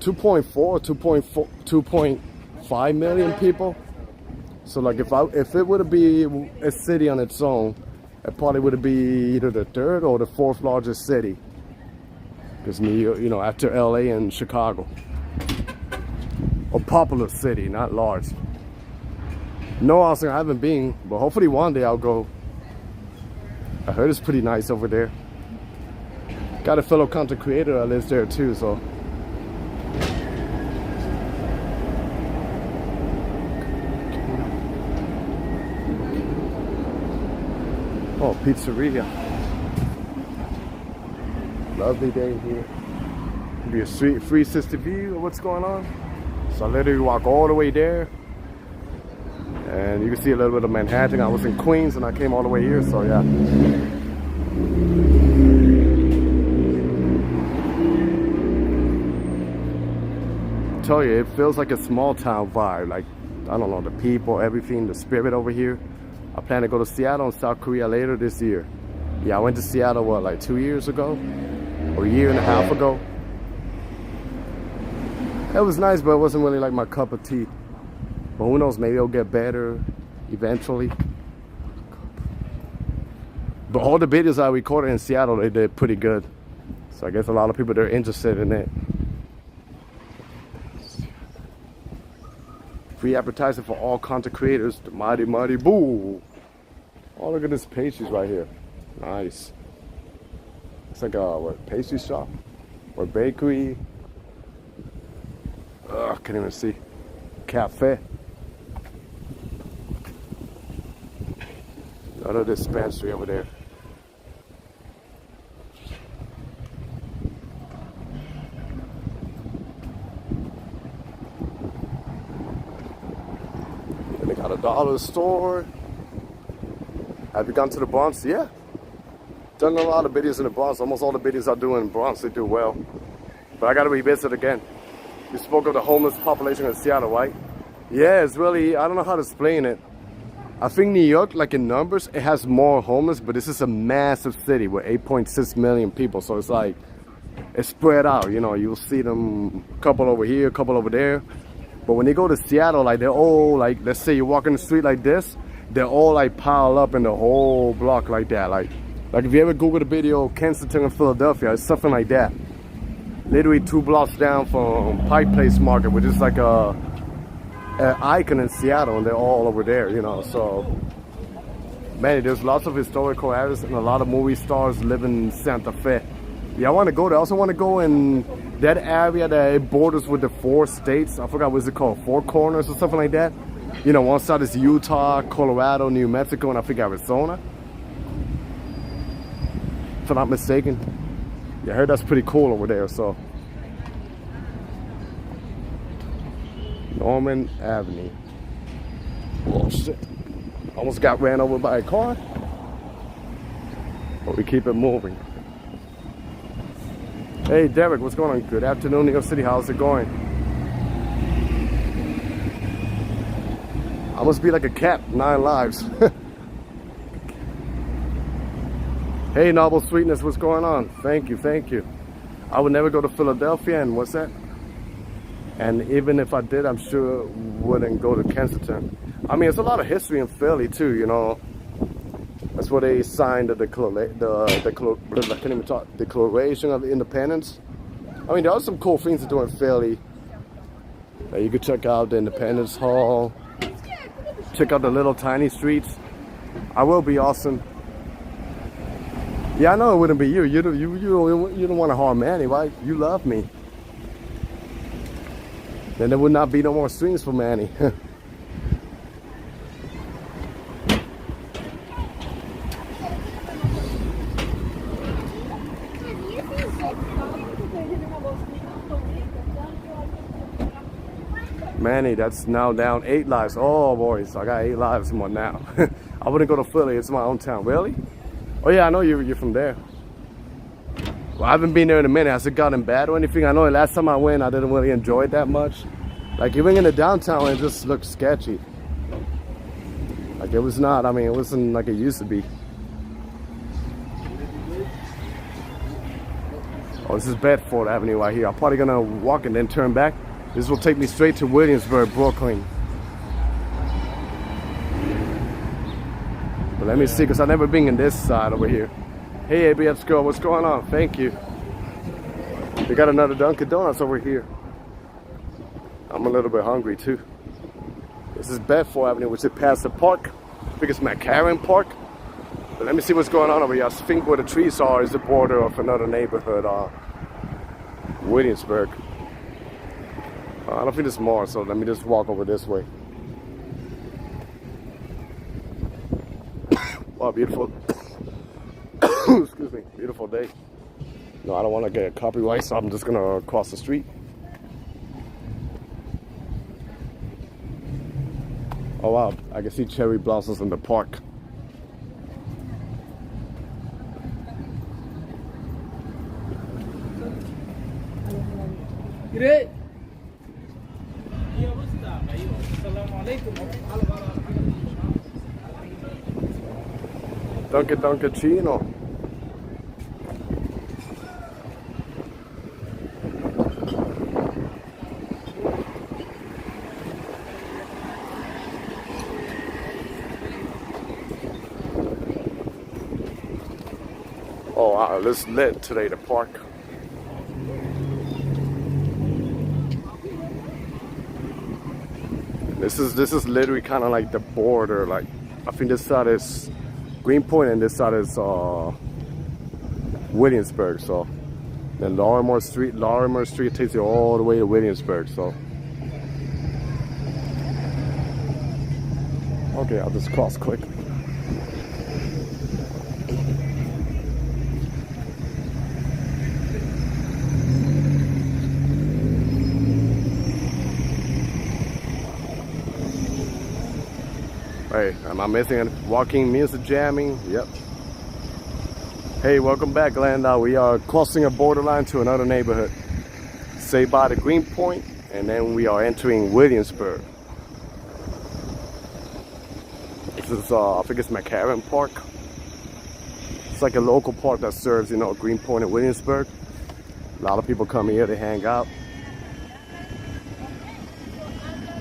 2.5 million people. So like if it would be a city on its own, it probably would be either the third or the fourth largest city. Because New York, you know, after LA and Chicago. A populous city, not large. No, honestly, I haven't been, but hopefully one day I'll go. I heard it's pretty nice over there. Got a fellow content creator that lives there too, so. Oh, pizzeria. Lovely day here. Be a street 360 view of what's going on. So I literally walk all the way there. And you can see a little bit of Manhattan. I was in Queens and I came all the way here, so yeah. I tell you, it feels like a small town vibe. Like, I don't know, the people, everything, the spirit over here. I plan to go to Seattle and South Korea later this year. Yeah, I went to Seattle, what, like 2 years ago? Or a year and a half ago? It was nice, but it wasn't really like my cup of tea. But who knows, maybe it'll get better eventually. But all the videos I recorded in Seattle, they did pretty good. So I guess a lot of people, they're interested in it. Free advertising for all content creators. The mighty, mighty boo. Oh, look at this pastries right here. Nice. It's like a, what, pastry shop? Or bakery. Ugh, can't even see. Cafe. Another dispensary over there. And they got a dollar store. Have you gone to the Bronx? Yeah. Done a lot of videos in the Bronx. Almost all the videos I do in the Bronx, they do well. But I gotta revisit again. You spoke of the homeless population in Seattle, right? Yeah, it's really, I don't know how to explain it. I think New York, like in numbers, it has more homeless, but this is a massive city with 8.6 million people. So it's like, it's spread out, you know, you'll see them, a couple over here, a couple over there. But when they go to Seattle, like they're all like, let's say you walk in the street like this, they're all like piled up in the whole block like that. Like if you ever Google the video, Kensington and Philadelphia, it's something like that. Literally 2 blocks down from Pike Place Market, which is like a icon in Seattle, and they're all over there, you know. So man, there's lots of historical areas and a lot of movie stars live in Santa Fe. Yeah, I want to go there. I also want to go in that area that it borders with the 4 states. I forgot what's it called, 4 Corners or something like that. You know, one side is Utah, Colorado, New Mexico, and I think Arizona, if I'm not mistaken. Yeah, I heard that's pretty cool over there. So Norman Avenue. Oh shit. Almost got ran over by a car. But we keep it moving. Hey Derek, what's going on? Good afternoon, New York City. How's it going? I must be like a cat, 9 lives. Hey Noble Sweetness, what's going on? Thank you, thank you. I would never go to Philadelphia, and what's that? And even if I did, I'm sure wouldn't go to Kensington. I mean, it's a lot of history in Philly too, you know. That's where they signed the I can't even talk, Declaration of Independence. I mean, there are some cool things to do in Philly. You could check out the Independence Hall. Check out the little tiny streets. I will be Austin. Yeah, I know it wouldn't be you. You don't want to harm Manny, right? You love me. Then there would not be no more streams for Manny. Manny, that's now down 8 lives. Oh boy, so I got 8 lives more now. I wouldn't go to Philly, it's my own town. Really? Oh yeah, I know you're from there. Well, I haven't been there in a minute. Has it gotten bad or anything? I know the last time I went, I didn't really enjoy it that much. Like even in the downtown, it just looked sketchy. Like it was not, I mean, it wasn't like it used to be. Oh, this is Bedford Avenue right here. I'm probably gonna walk and then turn back. This will take me straight to Williamsburg, Brooklyn. But let me see, because I've never been in this side over here. Hey, ABS girl, what's going on? Thank you. They got another Dunkin' Donuts over here. I'm a little bit hungry too. This is Bedford Avenue, which is past the park. I think it's McCarran Park. But let me see what's going on over here. I think where the trees are is the border of another neighborhood, Williamsburg. I don't think there's more, so let me just walk over this way. Wow, beautiful. Excuse me, beautiful day. No, I don't want to get a copyright, so I'm just gonna cross the street. Oh wow, I can see cherry blossoms in the park. Great. Dunkin' Oh wow, it's lit today, the park. This is literally kind of like the border. Like I think this side is Greenpoint and this side is Williamsburg. So then Larimer Street takes you all the way to Williamsburg. So okay, I'll just cross quickly. Hey, am I missing any walking music jamming? Yep. Hey, welcome back, Glenn. We are crossing a borderline to another neighborhood. Say by the Greenpoint, and then we are entering Williamsburg. This is, I think it's McCarran Park. It's like a local park that serves, you know, Greenpoint and Williamsburg. A lot of people come here to hang out.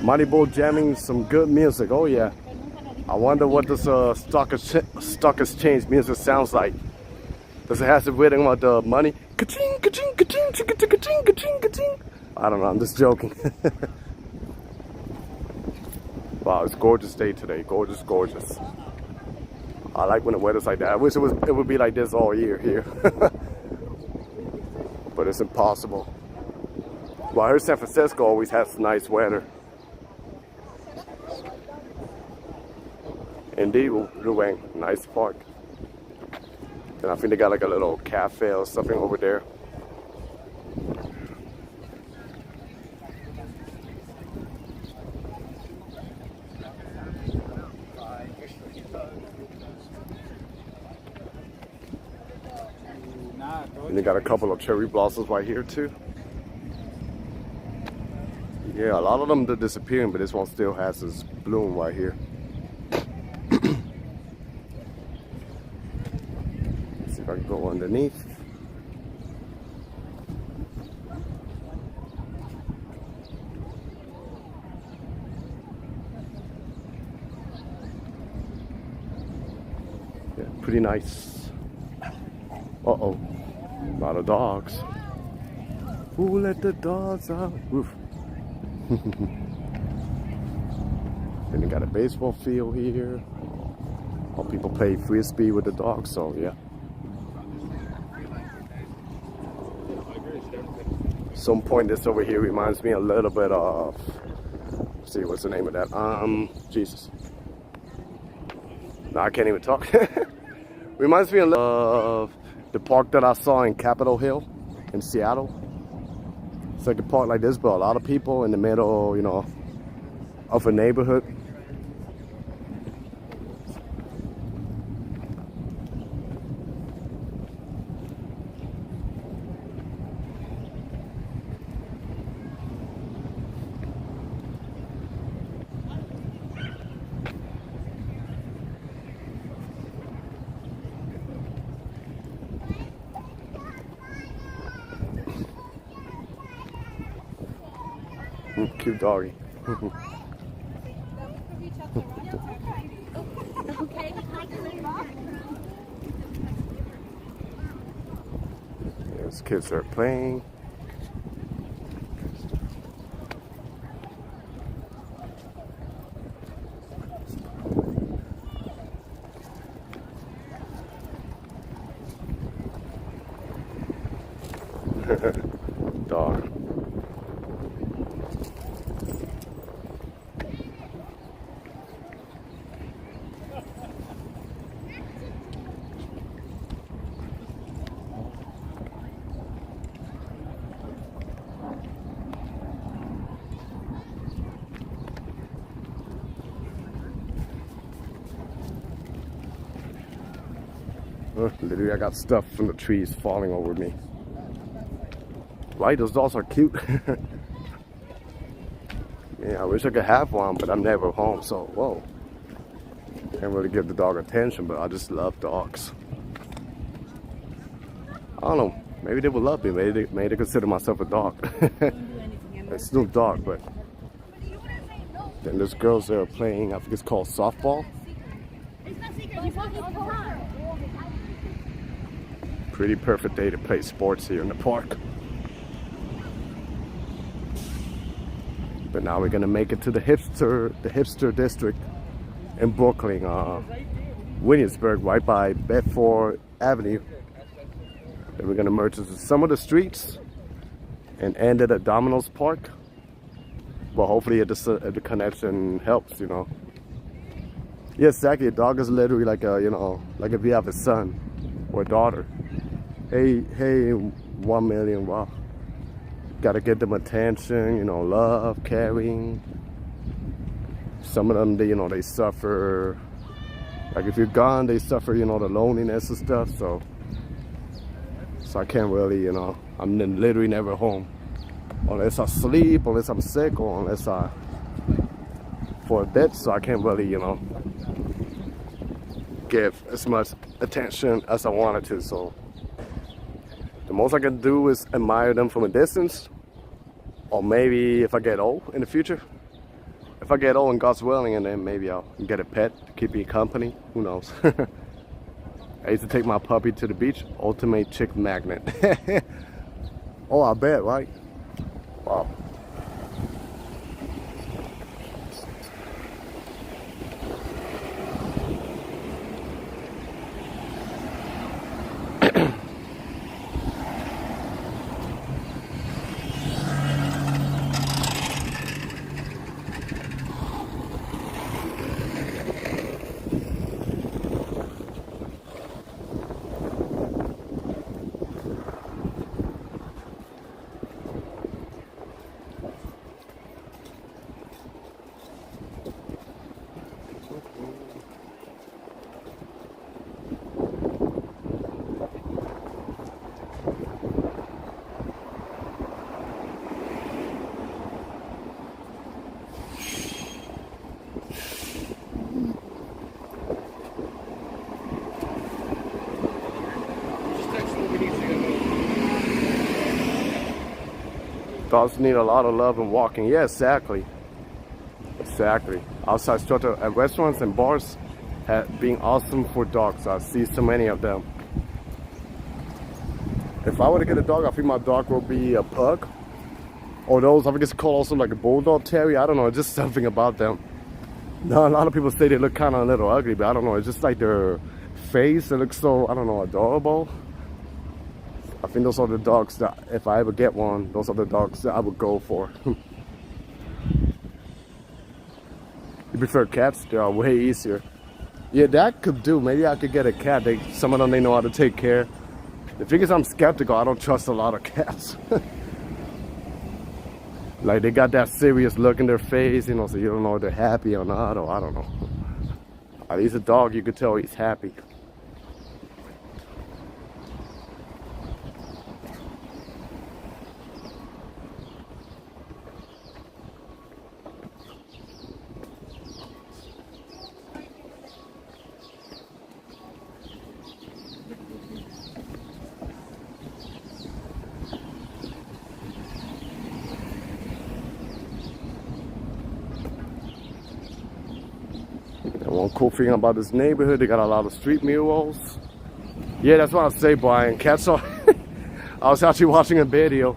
Mighty Bull jamming some good music. Oh yeah. I wonder what this stock exchange music sounds like. Does it have to rhythm about the money? Ka-ching, ka-ching, ka-ching, ka-ching, ka-ching, ka-ching, ka-ching. I don't know, I'm just joking. Wow, it's a gorgeous day today. Gorgeous, gorgeous. I like when the weather's like that. I wish it would be like this all year here. But it's impossible. Well, I heard San Francisco always has nice weather. Indeed, Ruang, nice park. And I think they got like a little cafe or something over there. And they got a couple of cherry blossoms right here too. Yeah, a lot of them are disappearing, but this one still has this bloom right here. See if I can go underneath. Yeah. Pretty nice. Uh-oh. A lot of dogs. Who let the dogs out? Oof. Then you got a baseball field here. All people play frisbee with the dogs, so yeah. Some point this over here reminds me a little bit of, let's see, what's the name of that? Jesus. No, I can't even talk. Reminds me a little of the park that I saw in Capitol Hill in Seattle. It's like a park like this, but a lot of people in the middle, you know, of a neighborhood. Cute doggy. Yes, kids are playing. Dog. Literally, I got stuff from the trees falling over me. Right, those dogs are cute. Yeah, I wish I could have one, but I'm never home, so whoa. Can't really give the dog attention, but I just love dogs. I don't know, maybe they would love me, maybe they consider myself a dog. It's no dog, but then there's girls that are playing, I think it's called softball. Pretty perfect day to play sports here in the park. But now we're gonna make it to the hipster district in Brooklyn, Williamsburg, right by Bedford Avenue. Then we're gonna merge into some of the streets and end at a Domino's Park. Well, hopefully the connection helps, you know. Yes, exactly. A dog is literally like a, you know, like if you have a son or a daughter. Hey, 1 million, wow. Gotta get them attention, you know, love, caring. Some of them, they, you know, they suffer. Like if you're gone, they suffer, you know, the loneliness and stuff. So I can't really, you know, I'm literally never home. Unless I sleep, unless I'm sick, or unless I, for a bit. So I can't really, you know, give as much attention as I wanted to. So the most I can do is admire them from a distance, or maybe if I get old in the future. If I get old and God's willing, and then maybe I'll get a pet to keep me company. Who knows? I used to take my puppy to the beach. Ultimate chick magnet. Oh, I bet, right? Wow. Dogs need a lot of love and walking. Yeah, exactly. Exactly. Outside structure at restaurants and bars being awesome for dogs. I see so many of them. If I were to get a dog, I think my dog will be a pug. Or those, I think it's called also like a bulldog terrier. I don't know, just something about them. Now, a lot of people say they look kind of a little ugly, but I don't know. It's just like their face, it looks so, I don't know, adorable. I think those are the dogs that, if I ever get one, those are the dogs that I would go for. You prefer cats? They are way easier. Yeah, that could do. Maybe I could get a cat. Some of them, they know how to take care. The thing is, I'm skeptical. I don't trust a lot of cats. Like, they got that serious look in their face, you know, so you don't know if they're happy or not, or I don't know. At least a dog, you could tell he's happy. One cool thing about this neighborhood, they got a lot of street murals. Yeah, that's what I say, Brian. Cats are... I was actually watching a video,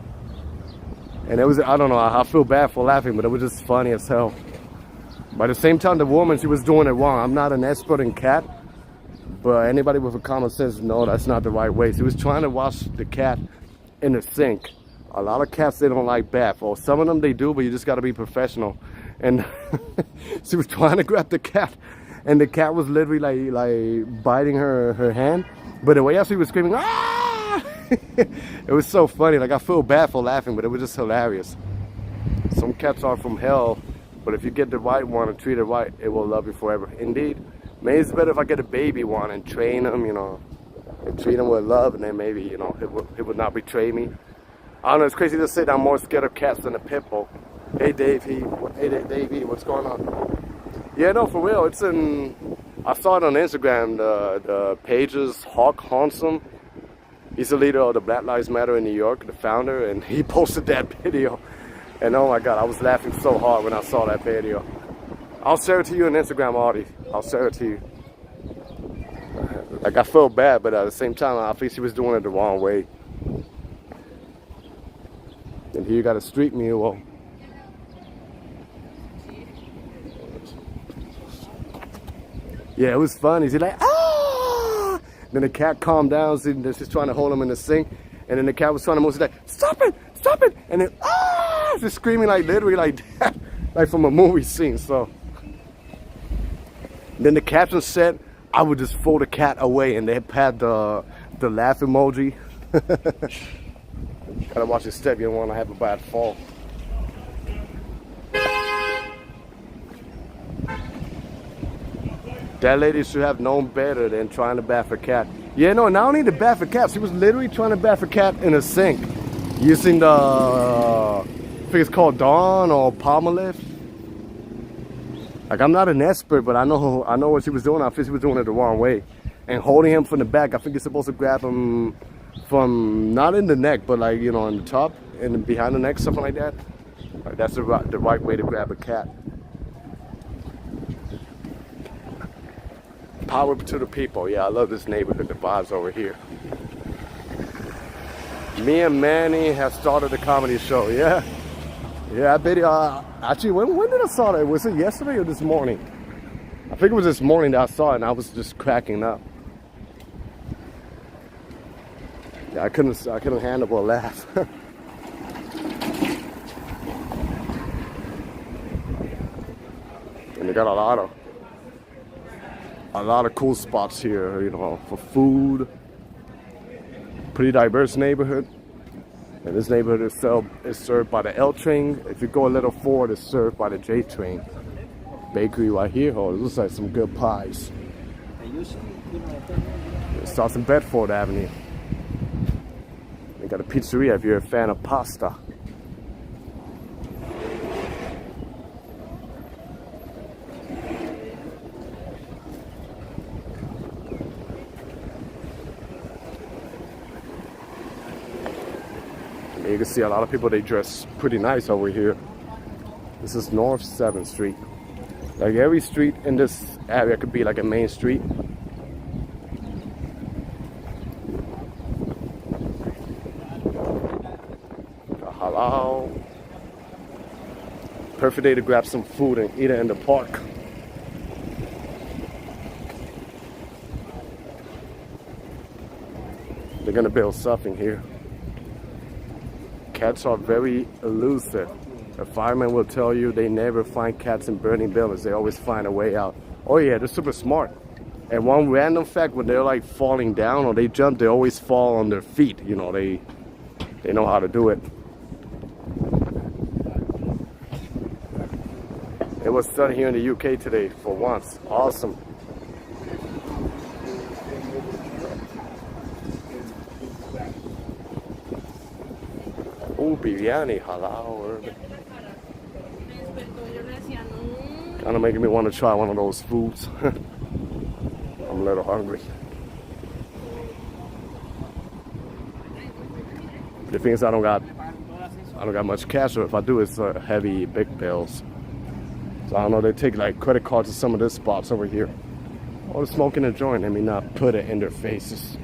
and it was, I don't know, I feel bad for laughing, but it was just funny as hell. But at the same time, the woman, she was doing it wrong. I'm not an expert in cat, but anybody with a common sense, no, that's not the right way. She was trying to wash the cat in the sink. A lot of cats, they don't like bath, or some of them they do, but you just got to be professional. And she was trying to grab the cat, and the cat was literally like biting her hand. But the way she was screaming, ah! It was so funny. Like, I feel bad for laughing, but it was just hilarious. Some cats are from hell, but if you get the right one and treat it right, it will love you forever. Indeed, maybe it's better if I get a baby one and train them, you know, and treat them with love, and then maybe, you know, it would not betray me. I don't know, it's crazy to say that I'm more scared of cats than a pit bull. Hey Davey, what's going on? Yeah, no, for real, it's in, I saw it on Instagram, the pages, Hawk Handsome. He's the leader of the Black Lives Matter in New York, the founder, and he posted that video. And oh my God, I was laughing so hard when I saw that video. I'll share it to you on Instagram, Audie. I'll share it to you. Like, I felt bad, but at the same time, I think she was doing it the wrong way. And here you got a street mural. Yeah, it was fun. He's like, ah! Then the cat calmed down. She's trying to hold him in the sink. And then the cat was trying to move. She's like, stop it, stop it. And then, ah! She's screaming like literally like that. Like from a movie scene, so. Then the caption said, I would just throw the cat away. And they had the laugh emoji. Gotta watch your step. You don't want to have a bad fall. That lady should have known better than trying to bath a cat. Yeah, no, not only to bath a cat, she was literally trying to bath a cat in a sink using the, I think it's called Dawn or Palmolive. Like, I'm not an expert, but I know what she was doing. I think she was doing it the wrong way. And holding him from the back, I think you're supposed to grab him from, not in the neck, but like, you know, on the top and behind the neck, something like that. Like, that's the right way to grab a cat. Power to the people. Yeah, I love this neighborhood, the vibes over here. Me and Manny have started a comedy show. Yeah, I bet you, actually, when did I saw that? Was it yesterday or this morning? I think it was this morning that I saw it, and I was just cracking up. Yeah, I couldn't handle a laugh. And they got a lot of cool spots here, you know, for food. Pretty diverse neighborhood. And this neighborhood itself is served by the L train. If you go a little forward, it's served by the J train. Bakery right here. Oh, it looks like some good pies. It starts in Bedford Avenue. They got a pizzeria if you're a fan of pasta. You can see a lot of people, they dress pretty nice over here. This is North 7th Street. Like every street in this area could be like a main street. Halal. Perfect day to grab some food and eat it in the park. They're gonna build something here. Cats are very elusive. A fireman will tell you they never find cats in burning buildings. They always find a way out. Oh yeah, they're super smart. And one random fact, when they're like falling down or they jump, they always fall on their feet. You know, they know how to do it. It was sunny here in the UK today for once. Awesome. Oh, biryani, halal. Kind of making me want to try one of those foods. I'm a little hungry. The thing is, I don't got much cash, or if I do, it's heavy big bills. So I don't know, they take like credit cards to some of these spots over here. All the smoking and joint, let me not put it in their faces.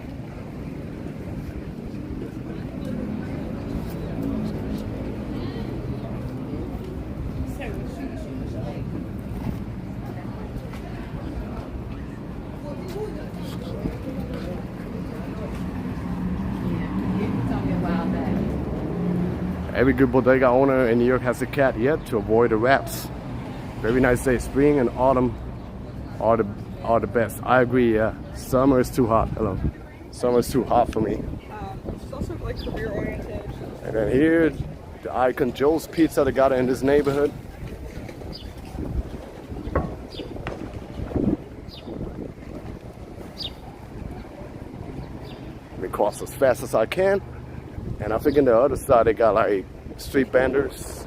Every good bodega owner in New York has a cat yet to avoid the rats. Very nice day. Spring and autumn are the best. I agree. Yeah, summer is too hot. Hello, summer is too hot for me. It's also like career oriented. And then here, the icon Joe's Pizza. They got it in this neighborhood. Let me cross as fast as I can. And I think on the other side they got like street vendors.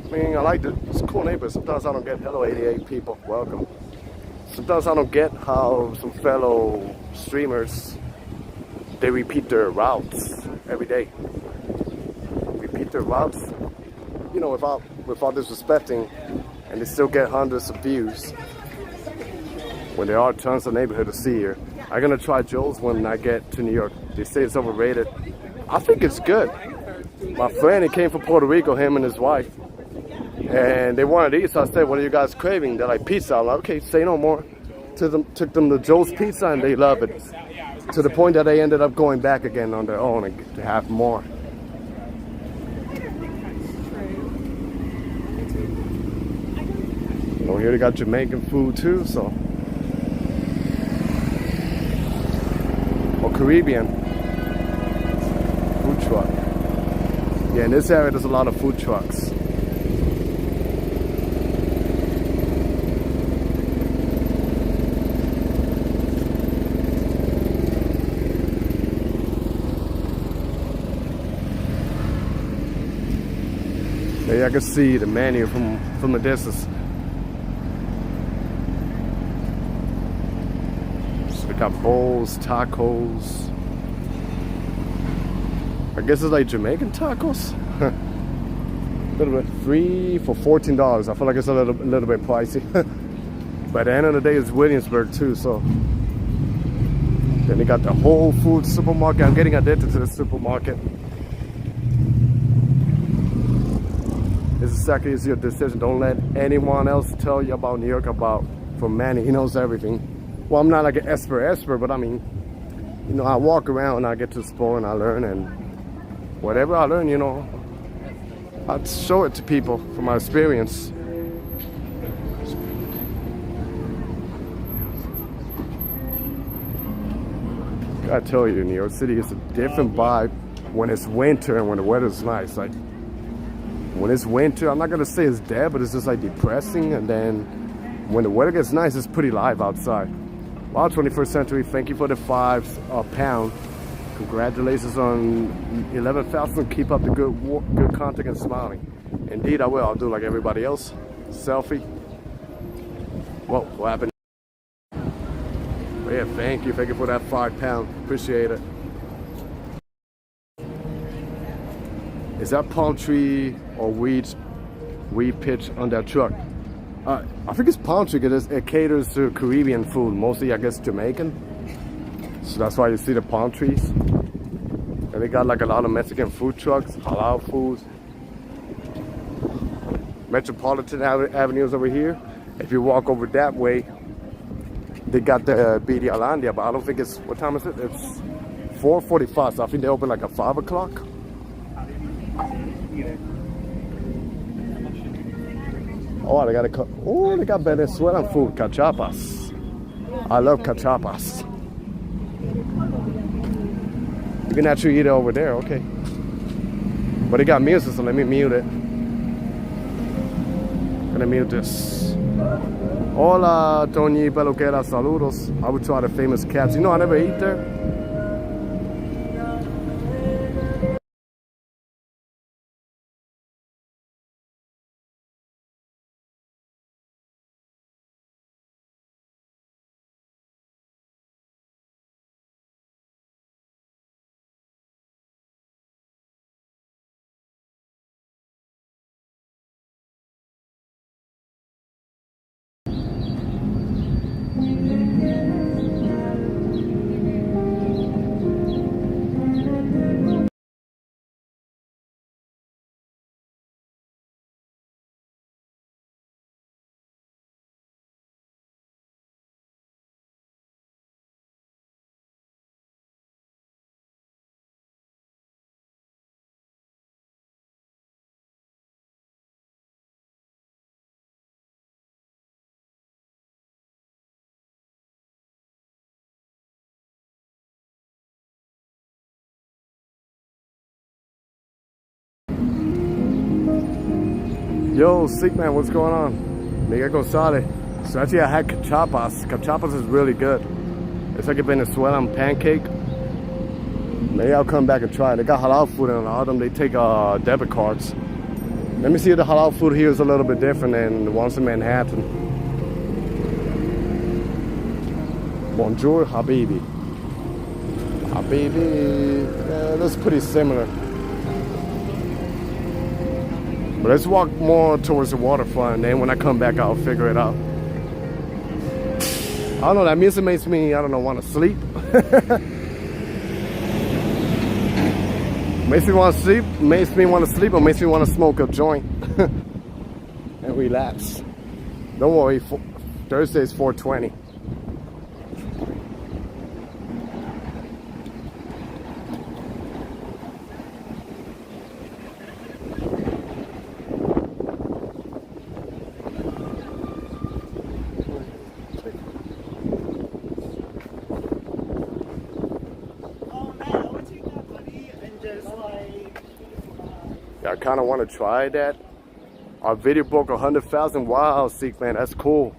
I mean, I like it. It's a cool neighborhood. Sometimes I don't get, hello 88 people, welcome. Sometimes I don't get how some fellow streamers, they repeat their routes every day. Repeat their routes, you know, without disrespecting, and they still get hundreds of views when there are tons of neighborhood to see here. I'm gonna try Joe's when I get to New York. They say it's overrated. I think it's good. My friend, he came from Puerto Rico, him and his wife, and they wanted to eat, so I said, what are you guys craving? They're like, pizza. I'm like, okay, say no more. Took them to Joe's Pizza, and they love it. To the point that they ended up going back again on their own and to have more. Oh, here they got Jamaican food too, so. Or Caribbean. Food truck. Yeah, in this area there's a lot of food trucks. Maybe I can see the menu from the distance. So they got bowls, tacos. I guess it's like Jamaican tacos. A little bit free for $14. I feel like it's a little bit pricey. But at the end of the day, it's Williamsburg too. So then they got the Whole Foods supermarket. I'm getting addicted to the supermarket. This exactly is your decision. Don't let anyone else tell you about New York from Manny. He knows everything. Well, I'm not like an expert, but I mean, you know, I walk around and I get to explore and I learn, and whatever I learn, you know, I show it to people from my experience. I tell you, New York City is a different vibe when it's winter and when the weather's nice. Like, when it's winter, I'm not gonna say it's dead, but it's just like depressing. And then when the weather gets nice, it's pretty live outside. Wow, 21st century, thank you for the £5 Congratulations on 11,000. Keep up the good content and smiling. Indeed, I will. I'll do like everybody else. Selfie. Whoa, what happened? But yeah, thank you for that £5. Appreciate it. Is that palm tree or weed pitch on that truck? I think it's palm tree because it caters to Caribbean food, mostly I guess Jamaican. So that's why you see the palm trees. And they got like a lot of Mexican food trucks, halal foods. Metropolitan Avenues over here. If you walk over that way, they got the Bidi Alandia, but I don't think it's, what time is it? It's 4:45, so I think they open like at 5 o'clock. Oh, they got Venezuelan food, cachapas. I love cachapas. You can actually eat it over there, okay. But they got music, so let me mute it. Gonna mute this. Hola, Tony Peluquera, saludos. I would try the famous cats. You know, I never ate there. Yo, sick man, what's going on? Mega Gonzalez. So actually I had cachapas. Cachapas is really good. It's like a Venezuelan pancake. Maybe I'll come back and try it. They got halal food and a lot of them, they take debit cards. Let me see if the halal food here is a little bit different than the ones in Manhattan. Bonjour, Habibi. Habibi. Yeah, that's pretty similar. But let's walk more towards the waterfront, and then when I come back, I'll figure it out. I don't know, that music makes me, I don't know, want to sleep. Makes me want to sleep, or makes me want to smoke a joint and relax. Don't worry, Thursday is 4:20. I kind of want to try that. Our video broke 100,000. Wow, Sick man, that's cool.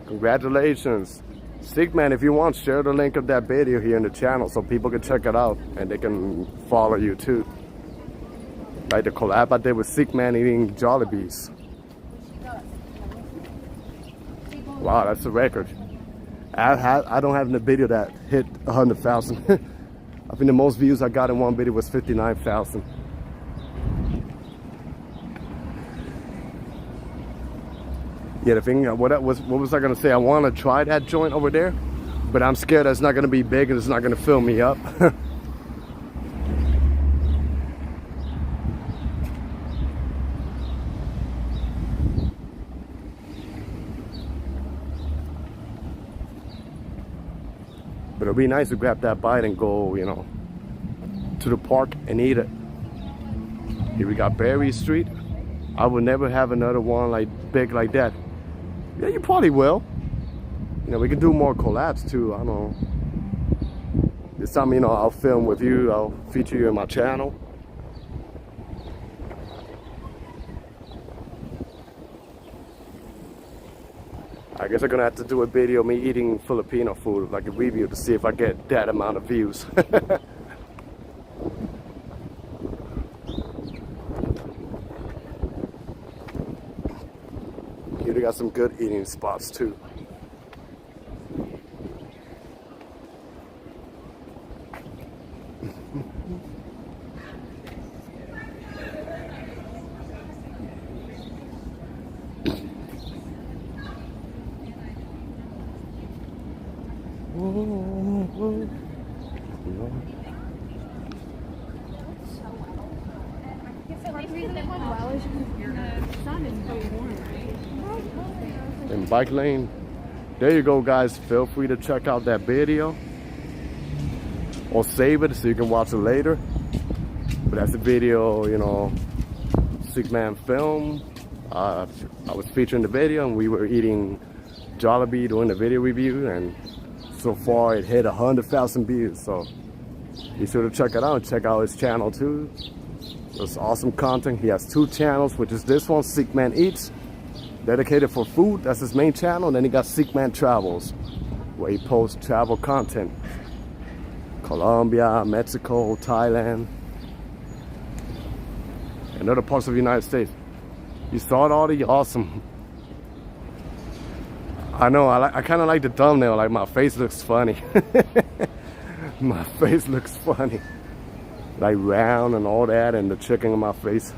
Congratulations. Sick man, if you want, share the link of that video here in the channel so people can check it out and they can follow you too. Like the collab I did with Sick man eating Jollibees. Wow, that's a record. I don't have the video that hit 100,000. I think the most views I got in one video was 59,000. Yeah, the thing, what was I gonna say? I want to try that joint over there, but I'm scared that's not gonna be big and it's not gonna fill me up. But it'll be nice to grab that bite and go, you know, to the park and eat it. Here we got Berry Street. I would never have another one like big like that. Yeah, you probably will. You know, we can do more collabs too. I don't know. This time, you know, I'll film with you. I'll feature you in my channel. I guess I'm gonna have to do a video of me eating Filipino food, like a review, to see if I get that amount of views. Here they got some good eating spots too. In bike lane. There you go, guys. Feel free to check out that video or save it so you can watch it later. But that's a video, you know, Sigman film. I was featuring the video and we were eating Jollibee doing the video review, and so far it hit 100,000 views. So be sure to check it out. Check out his channel too. It's awesome content. He has 2 channels, which is this one, Sigman Eats, dedicated for food. That's his main channel. And then he got Sigman Travels, where he posts travel content. Colombia, Mexico, Thailand, and other parts of the United States. You saw it already? Awesome. I know, I kind of like the thumbnail, like my face looks funny. My face looks funny. Like round and all that, and the chicken in my face.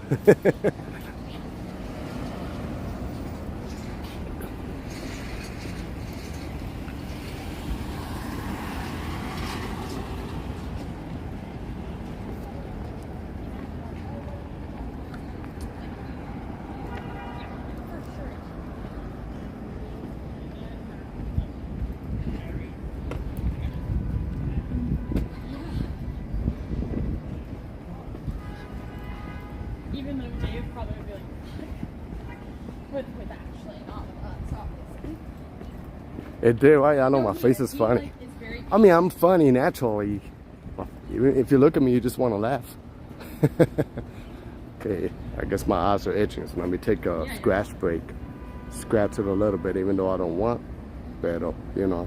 Even though Dave probably would be like, with Ashley, not with us, obviously. It did, right? I know my face is funny. I mean, I'm funny naturally. If you look at me, you just want to laugh. Okay, I guess my eyes are itching, so let me take a scratch break. Scratch it a little bit, even though I don't want, but you know.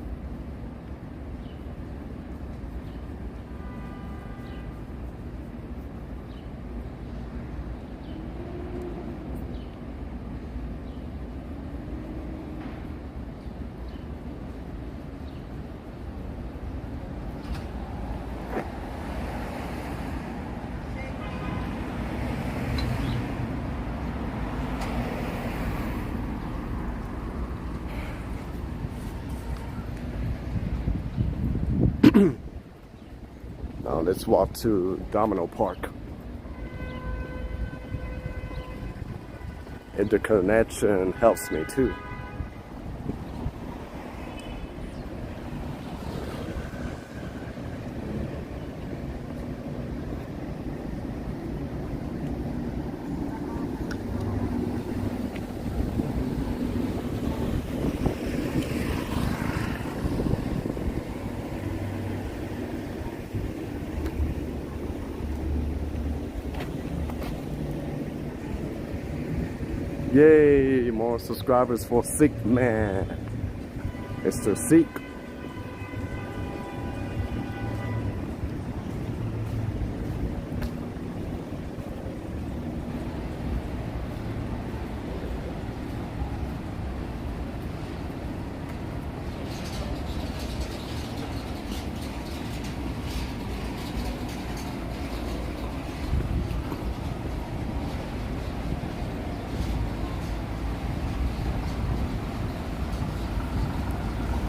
Now let's walk to Domino Park. Interconnection helps me too. Yay, more subscribers for Sigman. Mr. Seek.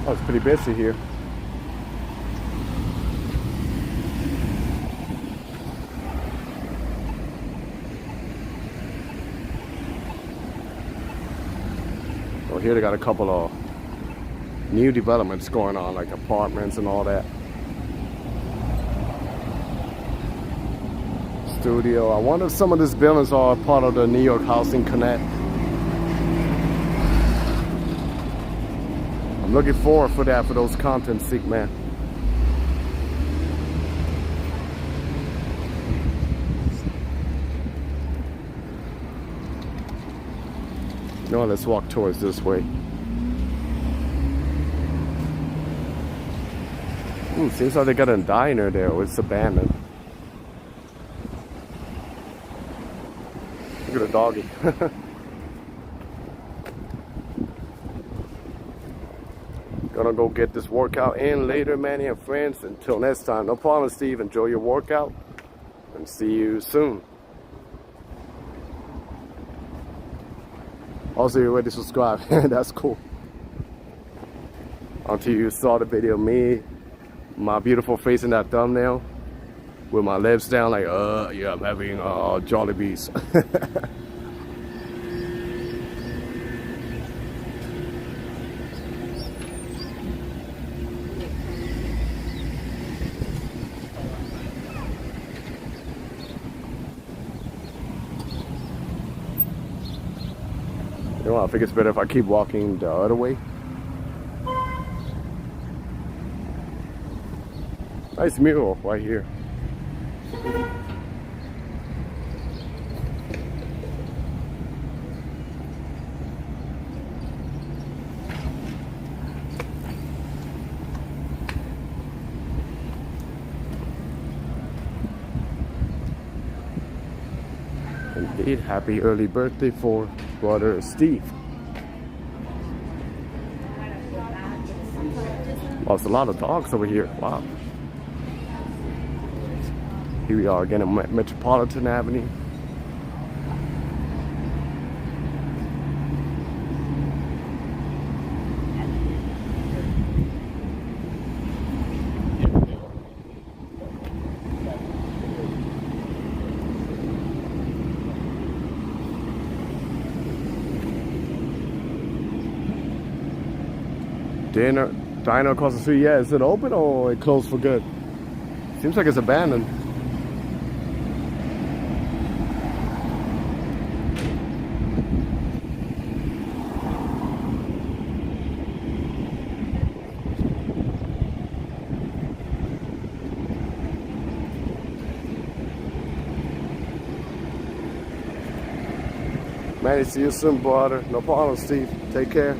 Oh, it's pretty busy here. Well, here they got a couple of new developments going on, like apartments and all that. Studio. I wonder if some of these buildings are part of the New York Housing Connect. I'm looking forward for that, for those content, Sigman. No, let's walk towards this way. Seems like they got a diner there. It's abandoned. Look at the doggy. Gonna go get this workout in later, Manny and friends. Until next time, no problem, Steve. Enjoy your workout and see you soon. Also, you're ready to subscribe. That's cool. Until you saw the video of me my beautiful face in that thumbnail with my lips down like, yeah, I'm having Jollibees. You know, I think it's better if I keep walking the other way. Nice mural right here. Indeed, happy early birthday for brother Steve. Oh, there's a lot of dogs over here. Wow. Here we are again at Metropolitan Avenue. Diner across the street. Yeah, is it open or it closed for good? Seems like it's abandoned. Man, see you soon, brother. No problem, Steve. Take care.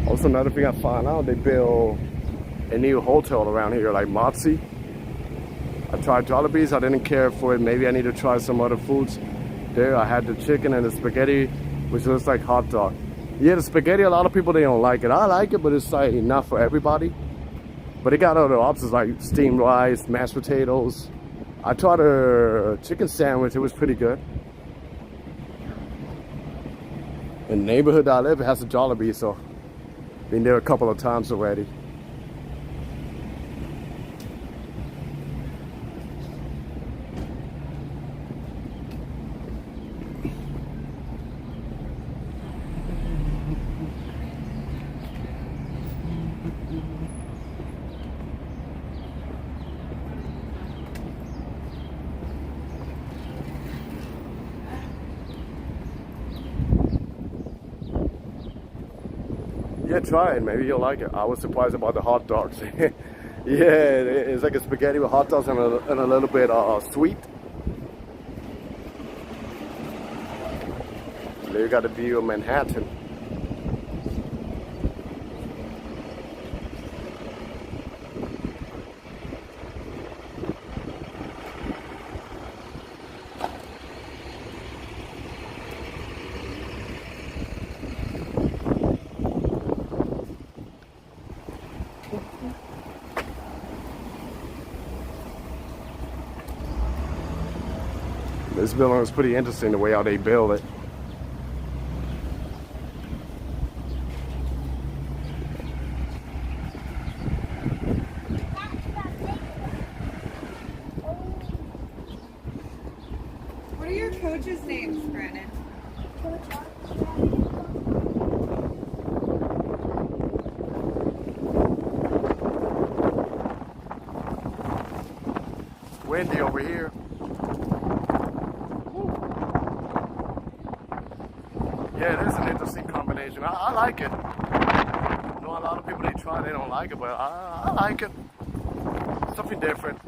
Also, another thing I found out, they build a new hotel around here, like Motzi. I tried Jollibees, I didn't care for it. Maybe I need to try some other foods. There, I had the chicken and the spaghetti, which looks like hot dog. Yeah, the spaghetti, a lot of people, they don't like it. I like it, but it's like not for everybody. But it got other options like steamed rice, mashed potatoes. I tried a chicken sandwich, it was pretty good. In the neighborhood that I live, it has a Jollibee, so been there a couple of times already. Yeah, try it. Maybe you'll like it. I was surprised about the hot dogs. Yeah, it's like a spaghetti with hot dogs and a little bit sweet. There you got the view of Manhattan. This building is pretty interesting, the way how they build it. What are your coaches' names, Brandon? Windy over here. Yeah, it is an interesting combination. I like it. I know a lot of people, they try, they don't like it, but I like it. Something different.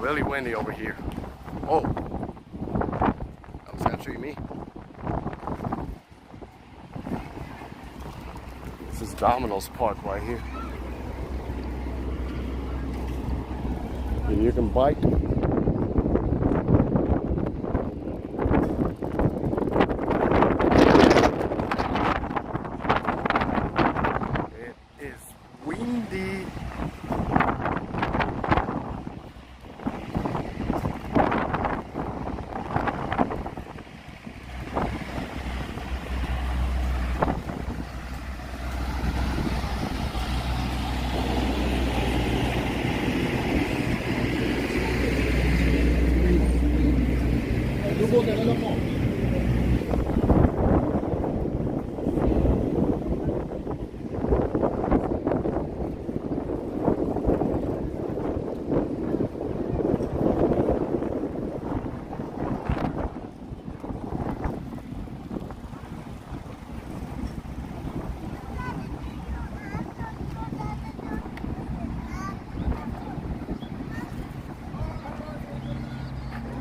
Really windy over here. Oh, that was actually me. This is Domino's Park right here. And you can bike. It is windy.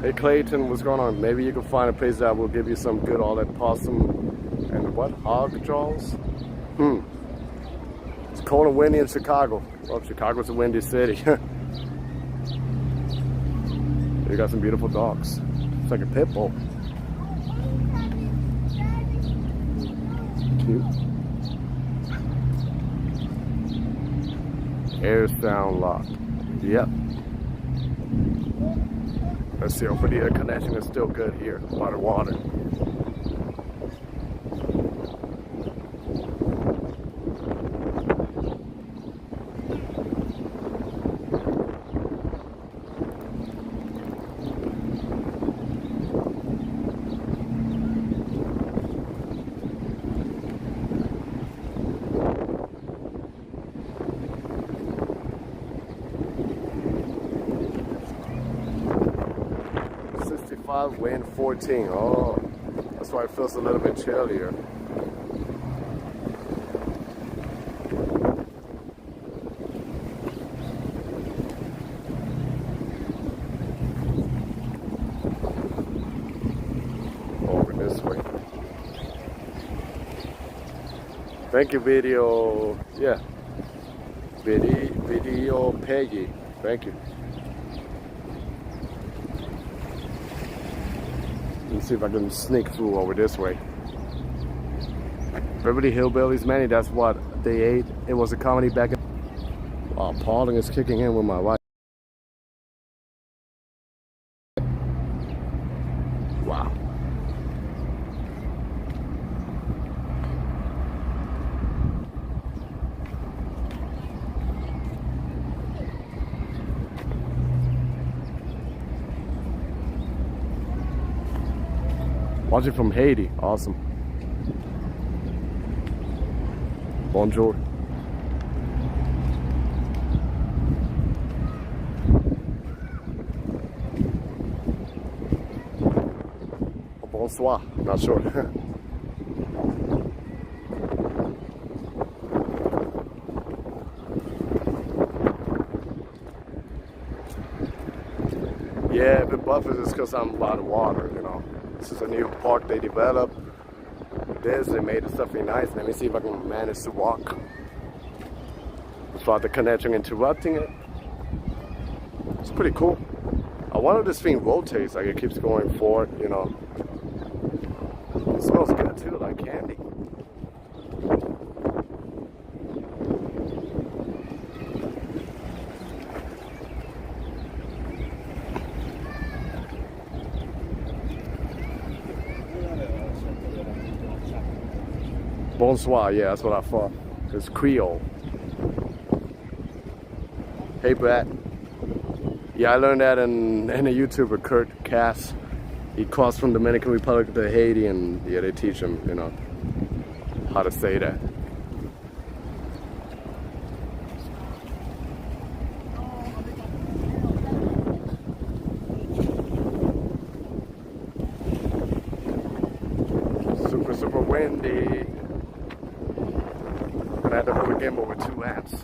Hey Clayton, what's going on? Maybe you can find a place that will give you some good all that possum and what? Hog jaws? It's cold and windy in Chicago. Well, Chicago's a windy city. You got some beautiful dogs. It's like a pit bull. Cute. Air sound lock. Yep. Let's see, hopefully the connection is still good here by the water. Wind 14. Oh, that's why it feels a little bit chillier. Over this way. Thank you, video. Yeah. Video Peggy. Thank you. Let's see if I can sneak through over this way. Beverly Hillbillies, Manny, that's what they ate. It was a comedy back in... Oh, Pauling is kicking in with my wife. Wow. Watching from Haiti, awesome. Bonjour. Bonsoir, not sure. Yeah, if it buffers, it's because I'm by the water, you know. This is a new park they developed. They made it something nice. Let me see if I can manage to walk without the connection interrupting it. It's pretty cool. I wonder if this thing rotates, like it keeps going forward, you know. It smells good too, like candy. Bonsoir, yeah, that's what I thought. It's Creole. Hey, Brad. Yeah, I learned that in a YouTuber, Kurt Cass. He crossed from Dominican Republic to Haiti, and yeah, they teach him, you know, how to say that. Super, super windy. I had to hold a gimbal with 2 amps.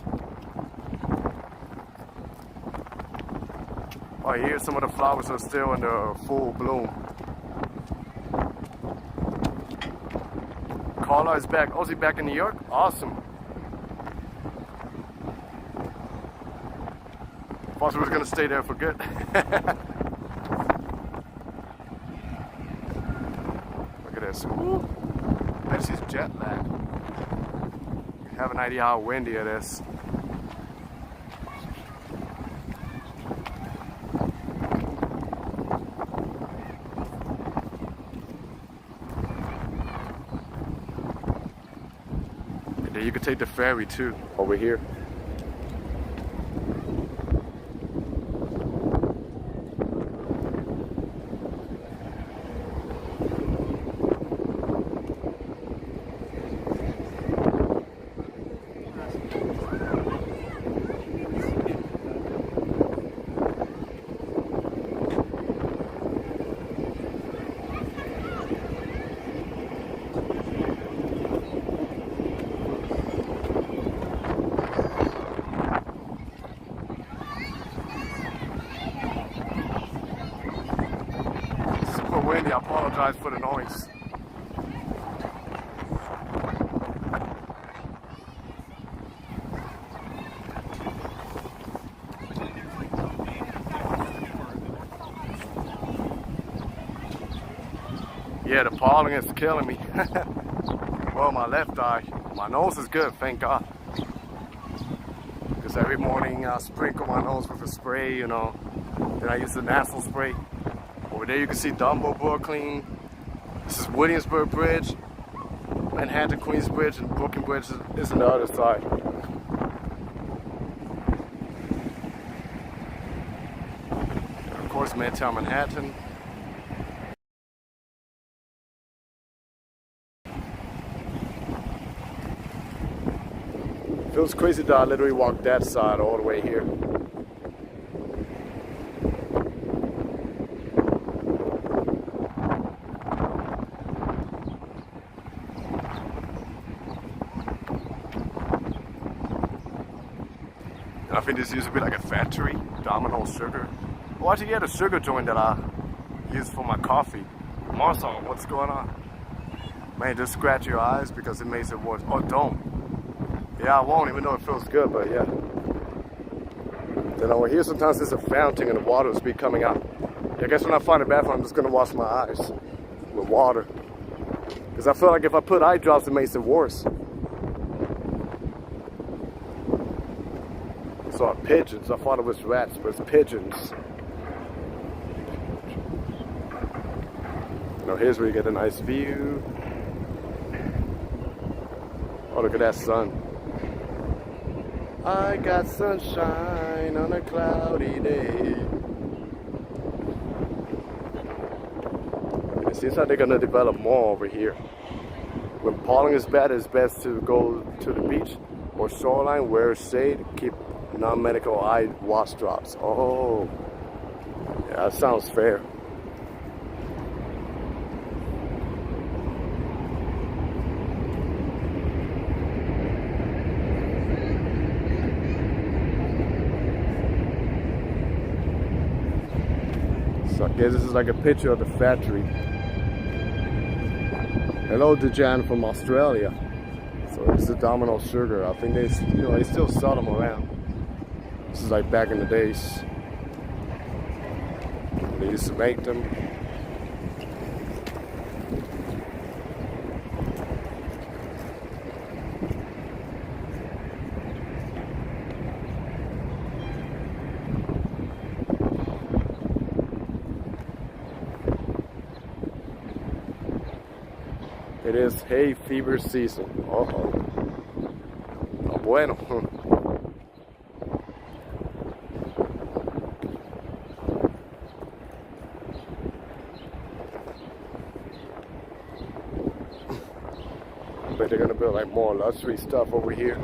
Oh, here some of the flowers are still in the full bloom. Carla is back. Oh, is he back in New York? Awesome. Thought he was gonna stay there for good. Look at this. Woo. That's his jet lag. You have an idea how windy it is. And then you could take the ferry too over here. Windy, I apologize for the noise. Yeah, the pollen is killing me. Well, my left eye. My nose is good, thank God. Because every morning I sprinkle my nose with a spray, you know. Then I use the nasal spray. Over there you can see Dumbo, Brooklyn. This is Williamsburg Bridge. Manhattan, Queens Bridge, and Brooklyn Bridge is on the other side. And of course, Midtown Manhattan. Feels crazy that I literally walked that side all the way here. I think this used to be like a factory, Domino Sugar. Oh, actually, yeah, the sugar joint that I use for my coffee. Marcel, what's going on? Man, just scratch your eyes because it makes it worse. Oh, don't. Yeah, I won't, even though it feels good, but yeah. Then over here, sometimes there's a fountain and the water will be coming out. Yeah, I guess when I find a bathroom, I'm just gonna wash my eyes with water. Because I feel like if I put eye drops, it makes it worse. Saw pigeons. I thought it was rats, but it's pigeons. Now here's where you get a nice view. Oh, look at that sun. I got sunshine on a cloudy day. It seems like they're gonna develop more over here. When pollen is bad, it's best to go to the beach or shoreline where it's shade. Keep non-medical eye wash drops. Oh, yeah, that sounds fair. So I guess this is like a picture of the factory. Hello, Dejan from Australia. So this is Domino Sugar. I think they still sell them around. This is like back in the days. They used to make them. It is hay fever season. Uh-oh. Oh, bueno. But they're gonna build like more luxury stuff over here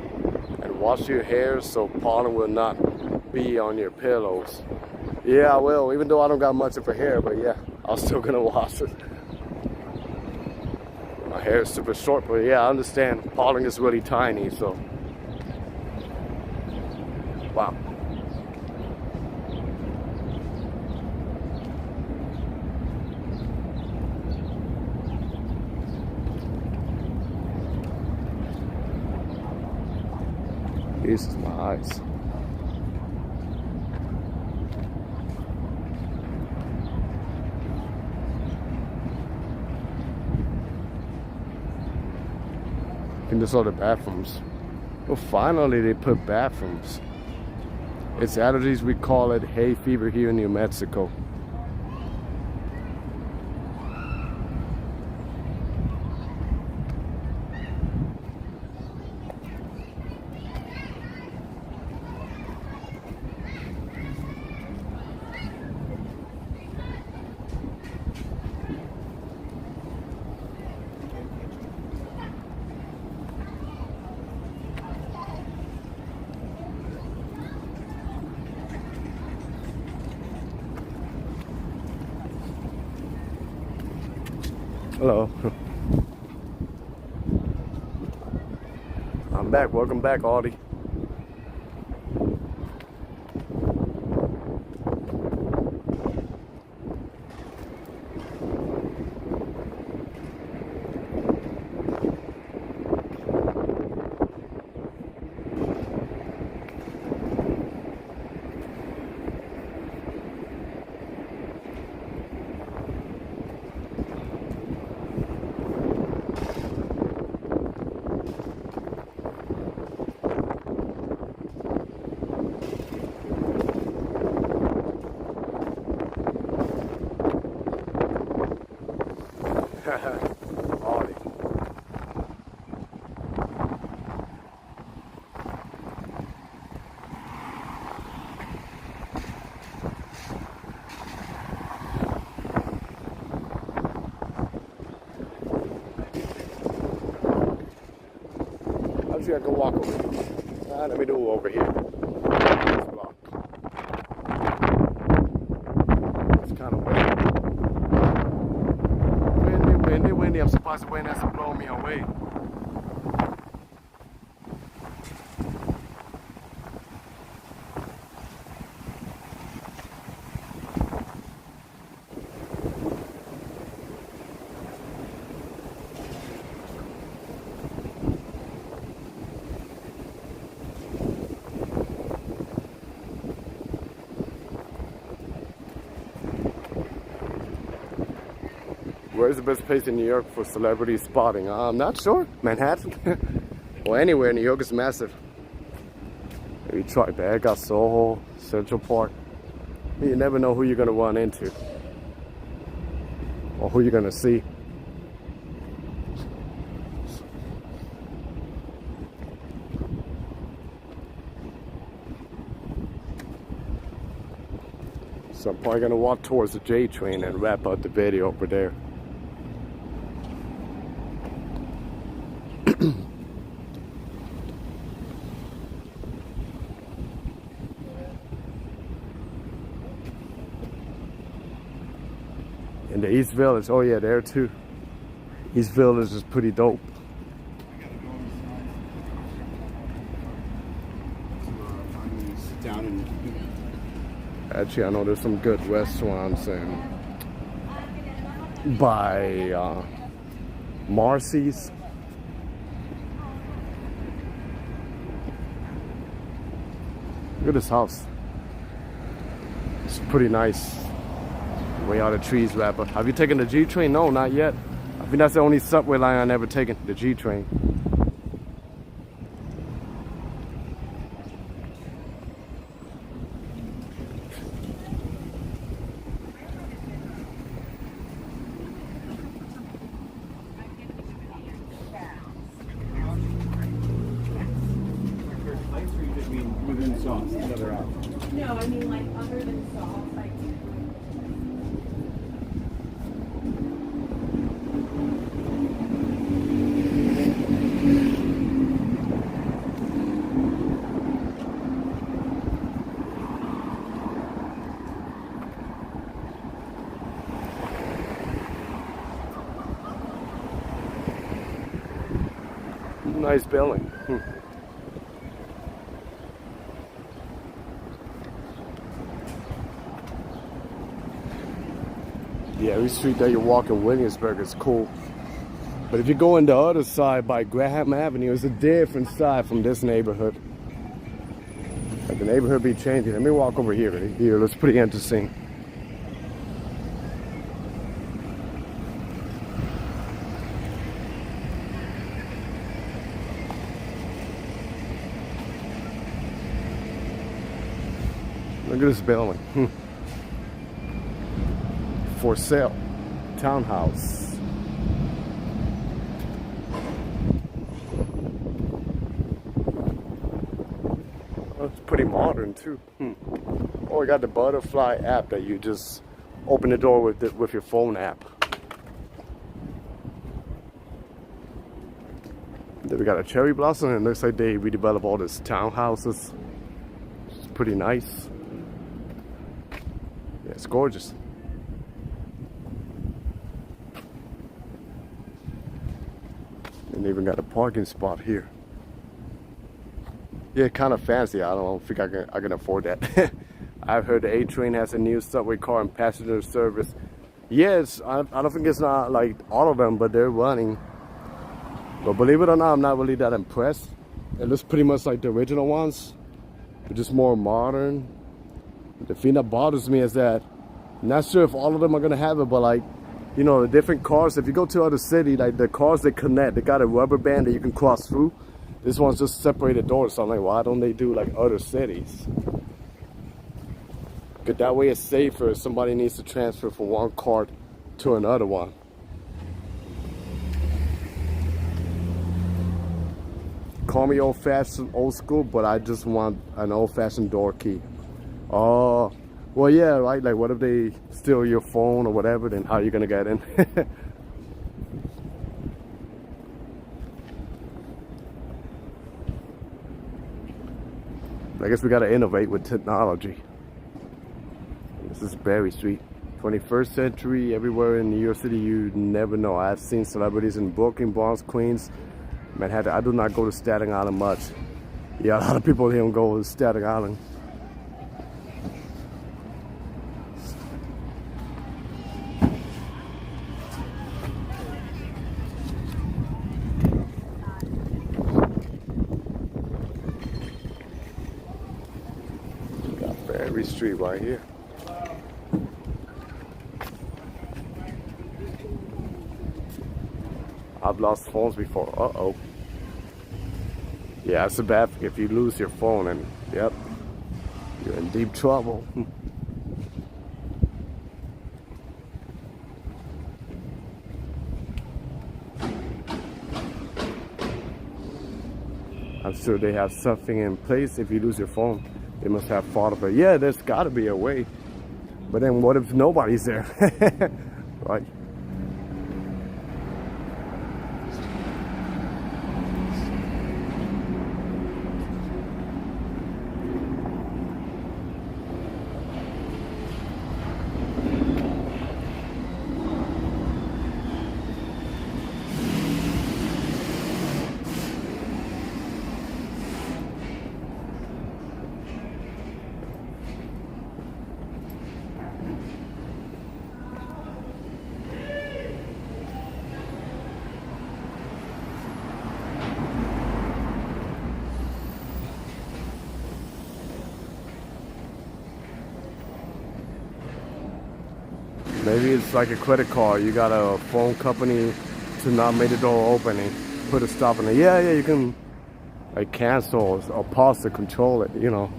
and wash your hair so pollen will not be on your pillows. Yeah, I will, even though I don't got much of a hair, but yeah, I'm still gonna wash it. My hair is super short, but yeah, I understand pollen is really tiny, so wow. Jesus, my eyes. I think these are the bathrooms. Well, finally they put bathrooms. It's allergies, we call it hay fever here in New Mexico. Hello. I'm back. Welcome back, Audie. Audie. Actually, I can walk over here. Let me do it over here. This block. It's kind of windy. I'm surprised the wind hasn't blown me away. Where's the best place in New York for celebrity spotting? I'm not sure. Manhattan? Well, anywhere in New York is massive. Maybe Tribeca, Soho, Central Park. You never know who you're going to run into. Or who you're going to see. So I'm probably going to walk towards the J train and wrap up the video over there. In the East Village, oh yeah, there too. East Village is pretty dope. Actually, I know there's some good restaurants by Marcy's. Look at this house. It's pretty nice. Way out of trees, rapper. Have you taken the G train? No, not yet. I think that's the only subway line I've ever taken, the G train. Within sauce, another out. No, I mean like other than sauce, like. Nice building. Yeah, every street that you walk in Williamsburg is cool. But if you go on the other side by Graham Avenue, it's a different side from this neighborhood. Like the neighborhood be changing. Let me walk over here. Here looks pretty interesting. Look at this building. For sale. Townhouse. Oh, it's pretty modern too. Oh, we got the butterfly app that you just open the door with your phone app. Then we got a cherry blossom, and it looks like they redevelop all these townhouses. It's pretty nice. Yeah, it's gorgeous. And they even got a parking spot here. Yeah, kind of fancy. I don't think I can afford that. I've heard the A train has a new subway car and passenger service. Yes, I don't think it's not like all of them, but they're running. But believe it or not, I'm not really that impressed. It looks pretty much like the original ones, but just more modern. The thing that bothers me is that I'm not sure if all of them are gonna have it, but like, you know, the different cars, if you go to other city, like the cars they connect, they got a rubber band that you can cross through. This one's just separated doors, so I'm like, why don't they do like other cities? Because that way it's safer if somebody needs to transfer from one car to another one. Call me old-fashioned, old school, but I just want an old-fashioned door key. Oh, well, yeah, right. Like, what if they steal your phone or whatever? Then how are you gonna get in? I guess we gotta innovate with technology. This is Berry Street, 21st century. Everywhere in New York City, you never know. I've seen celebrities in Brooklyn, Bronx, Queens, Manhattan. I do not go to Staten Island much. Yeah, a lot of people here don't go to Staten Island. Got Berry Street right here. I've lost phones before. Uh-oh. Yeah, it's a bad thing if you lose your phone, and yep, you're in deep trouble. I'm sure they have something in place if you lose your phone. They must have thought of it. Yeah, there's got to be a way. But then what if nobody's there? Right? Maybe it's like a credit card. You got a phone company to not make the door open and put a stop in it. Yeah, you can like cancel or pause to control it, you know.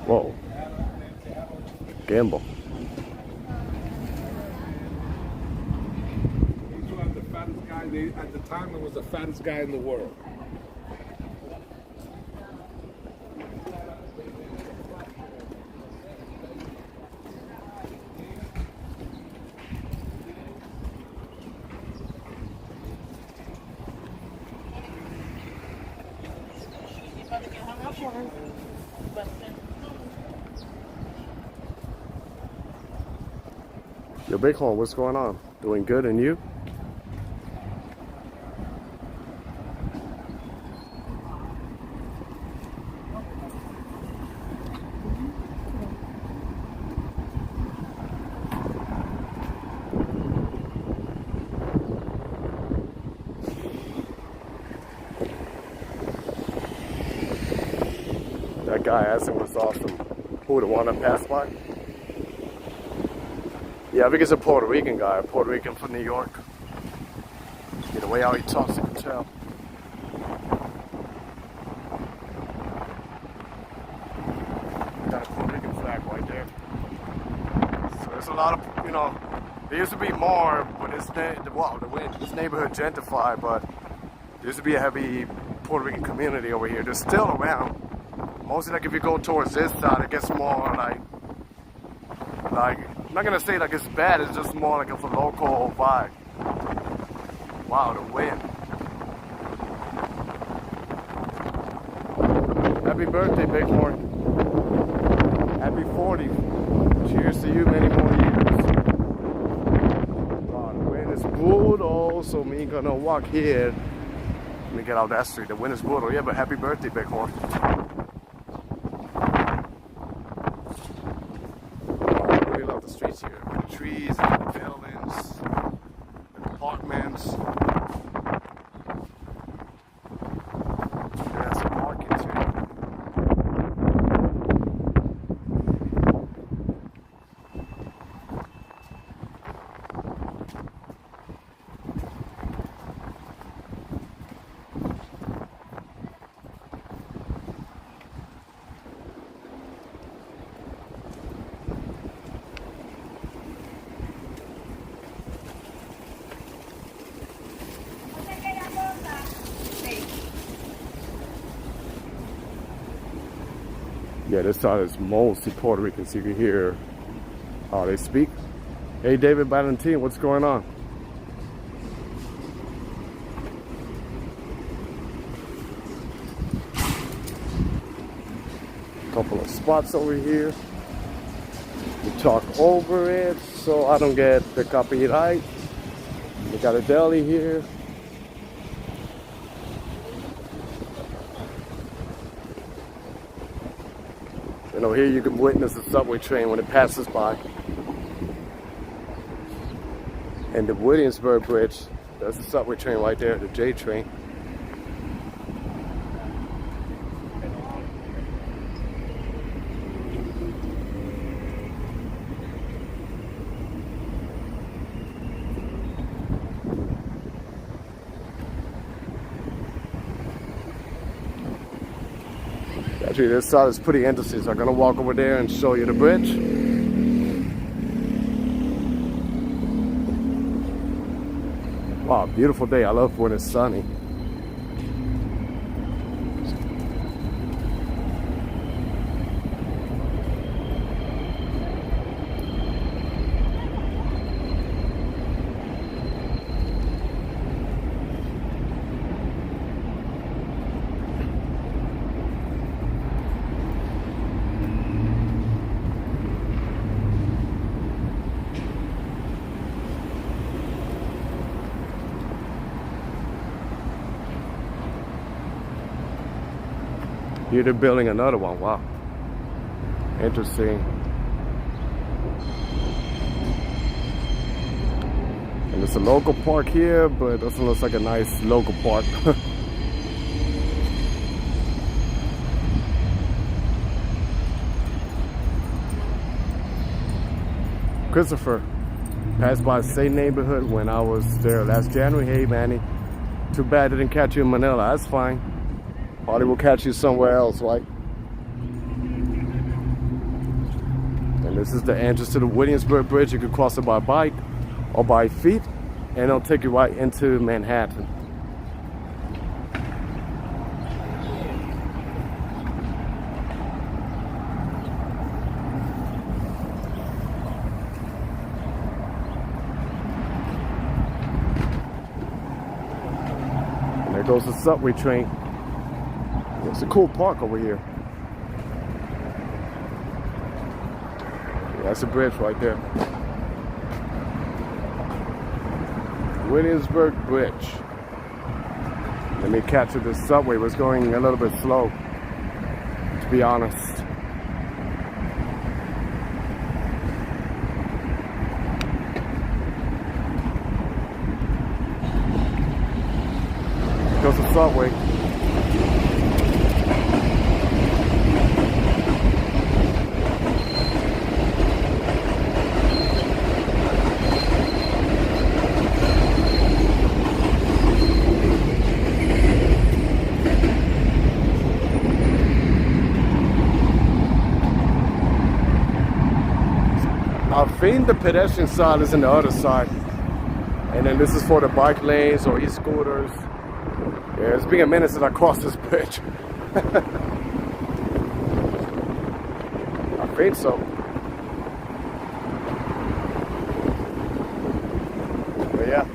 Whoa. Gamble. He was the fattest guy. At the time, it was the fattest guy in the world. Yo, Bighorn, what's going on? Doing good, and you? That guy Aston was awesome. Who the one that passed by? Yeah, I think it's a Puerto Rican guy, a Puerto Rican from New York. Yeah, the way how he talks, you can tell. Got a Puerto Rican flag right there. So there's a lot of, you know, there used to be more, but it's this neighborhood gentrified, but there used to be a heavy Puerto Rican community over here. They're still around. Mostly like if you go towards this side, it gets more like I'm not gonna say like it's bad, it's just more like it's a local vibe. Wow, the wind. Happy birthday, Bighorn. Happy 40. Cheers to you, many more years. Wow, the wind is brutal, so me gonna walk here. Let me get out that street. The wind is brutal, yeah, but happy birthday, Bighorn. The streets here, the trees, the buildings, the apartments. There's some parking too. Yeah, this side is mostly Puerto Rican, so you can hear how they speak. Hey, David Valentin, what's going on? A couple of spots over here. We talk over it so I don't get the copyright. We got a deli here. You know, here you can witness the subway train when it passes by. And the Williamsburg Bridge, that's the subway train right there, the J train. Actually, this side is pretty interesting, so I'm gonna walk over there and show you the bridge. Wow, beautiful day. I love when it's sunny. Here they're building another one. Wow. Interesting. And it's a local park here, but it doesn't look like a nice local park. Christopher passed by the same neighborhood when I was there last January. Hey, Manny. Too bad I didn't catch you in Manila. That's fine. Probably will catch you somewhere else, right? And this is the entrance to the Williamsburg Bridge. You can cross it by bike or by feet, and it'll take you right into Manhattan. And there goes the subway train. It's a cool park over here. Yeah, that's a bridge right there. Williamsburg Bridge. Let me catch it. The subway was going a little bit slow, to be honest. Goes the subway. I think the pedestrian side is on the other side. And then this is for the bike lanes or e-scooters. Yeah, it's been a minute since I crossed this bridge. I think so. But yeah.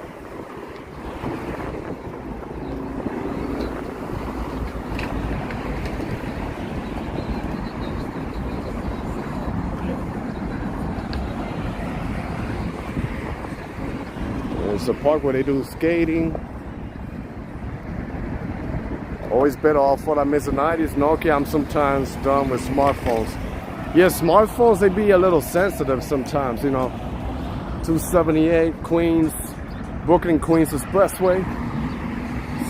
It's a park where they do skating. Always better off what I miss the 90s. Nokia, I'm sometimes done with smartphones. Yeah, smartphones, they be a little sensitive sometimes, you know. 278 Queens, Brooklyn Queens Expressway.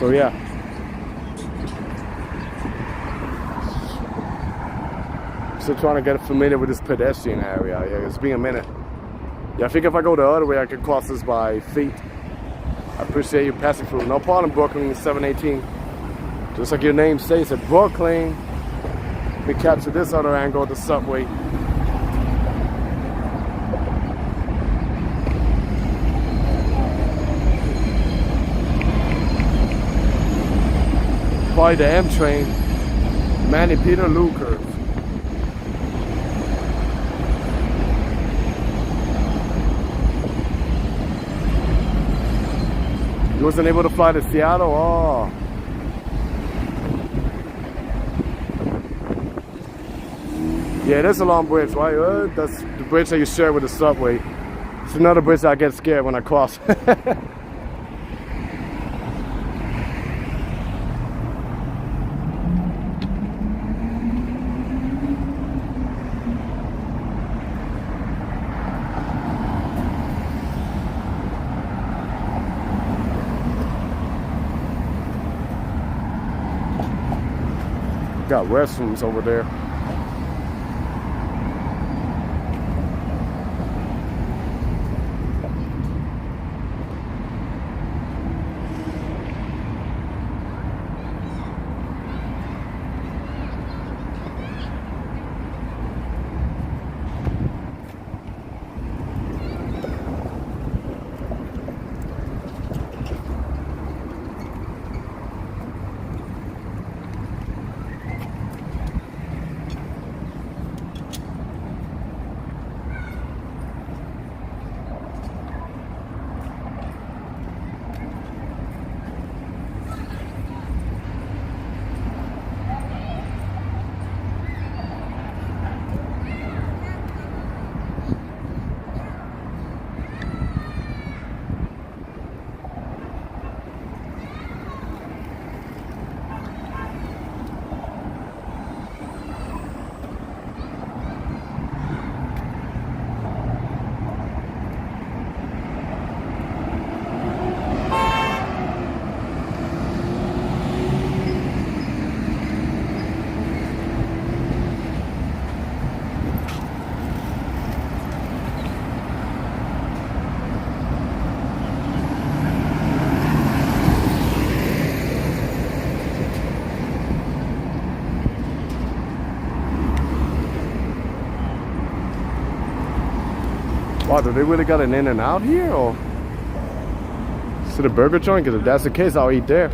So yeah. Still trying to get familiar with this pedestrian area. Yeah, it's been a minute. Yeah, I think if I go the other way, I could cross this by feet. I appreciate you passing through. No problem, Brooklyn 718. Just like your name says, at Brooklyn. We capture this other angle of the subway. Probably the M train. Manny Peter Luker. You wasn't able to fly to Seattle? Oh. Yeah, that's a long bridge, right? That's the bridge that you share with the subway. It's another bridge that I get scared when I cross. Got restrooms over there. Wow, do they really got an In-N-Out here, or is it a burger joint? Because if that's the case, I'll eat there.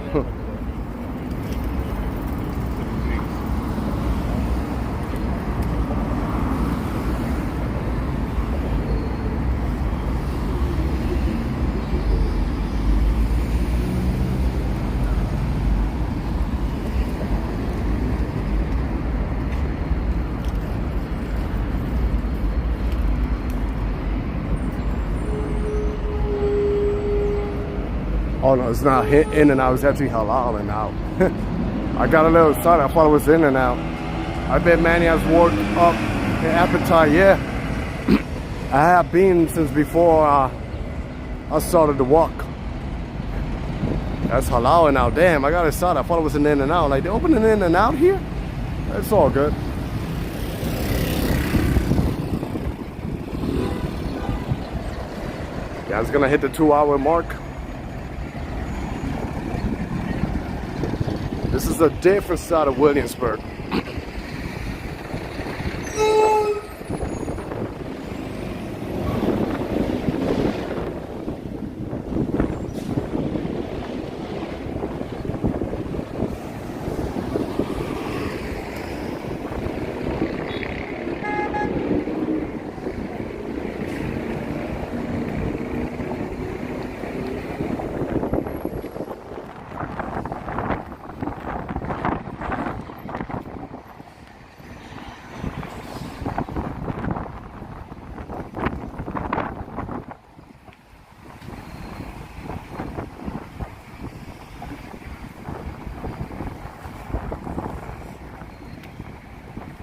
Oh no, it's not in and out. It's actually halal and out. I got a little excited. I thought it was in and out. I bet Manny has worked up the appetite. Yeah, I have been since before I started to walk. That's halal and out. Damn, I got excited. I thought it was an in and out. Like, they open an in and out here? It's all good. Yeah, it's gonna hit the 2-hour mark. This is a different side of Williamsburg.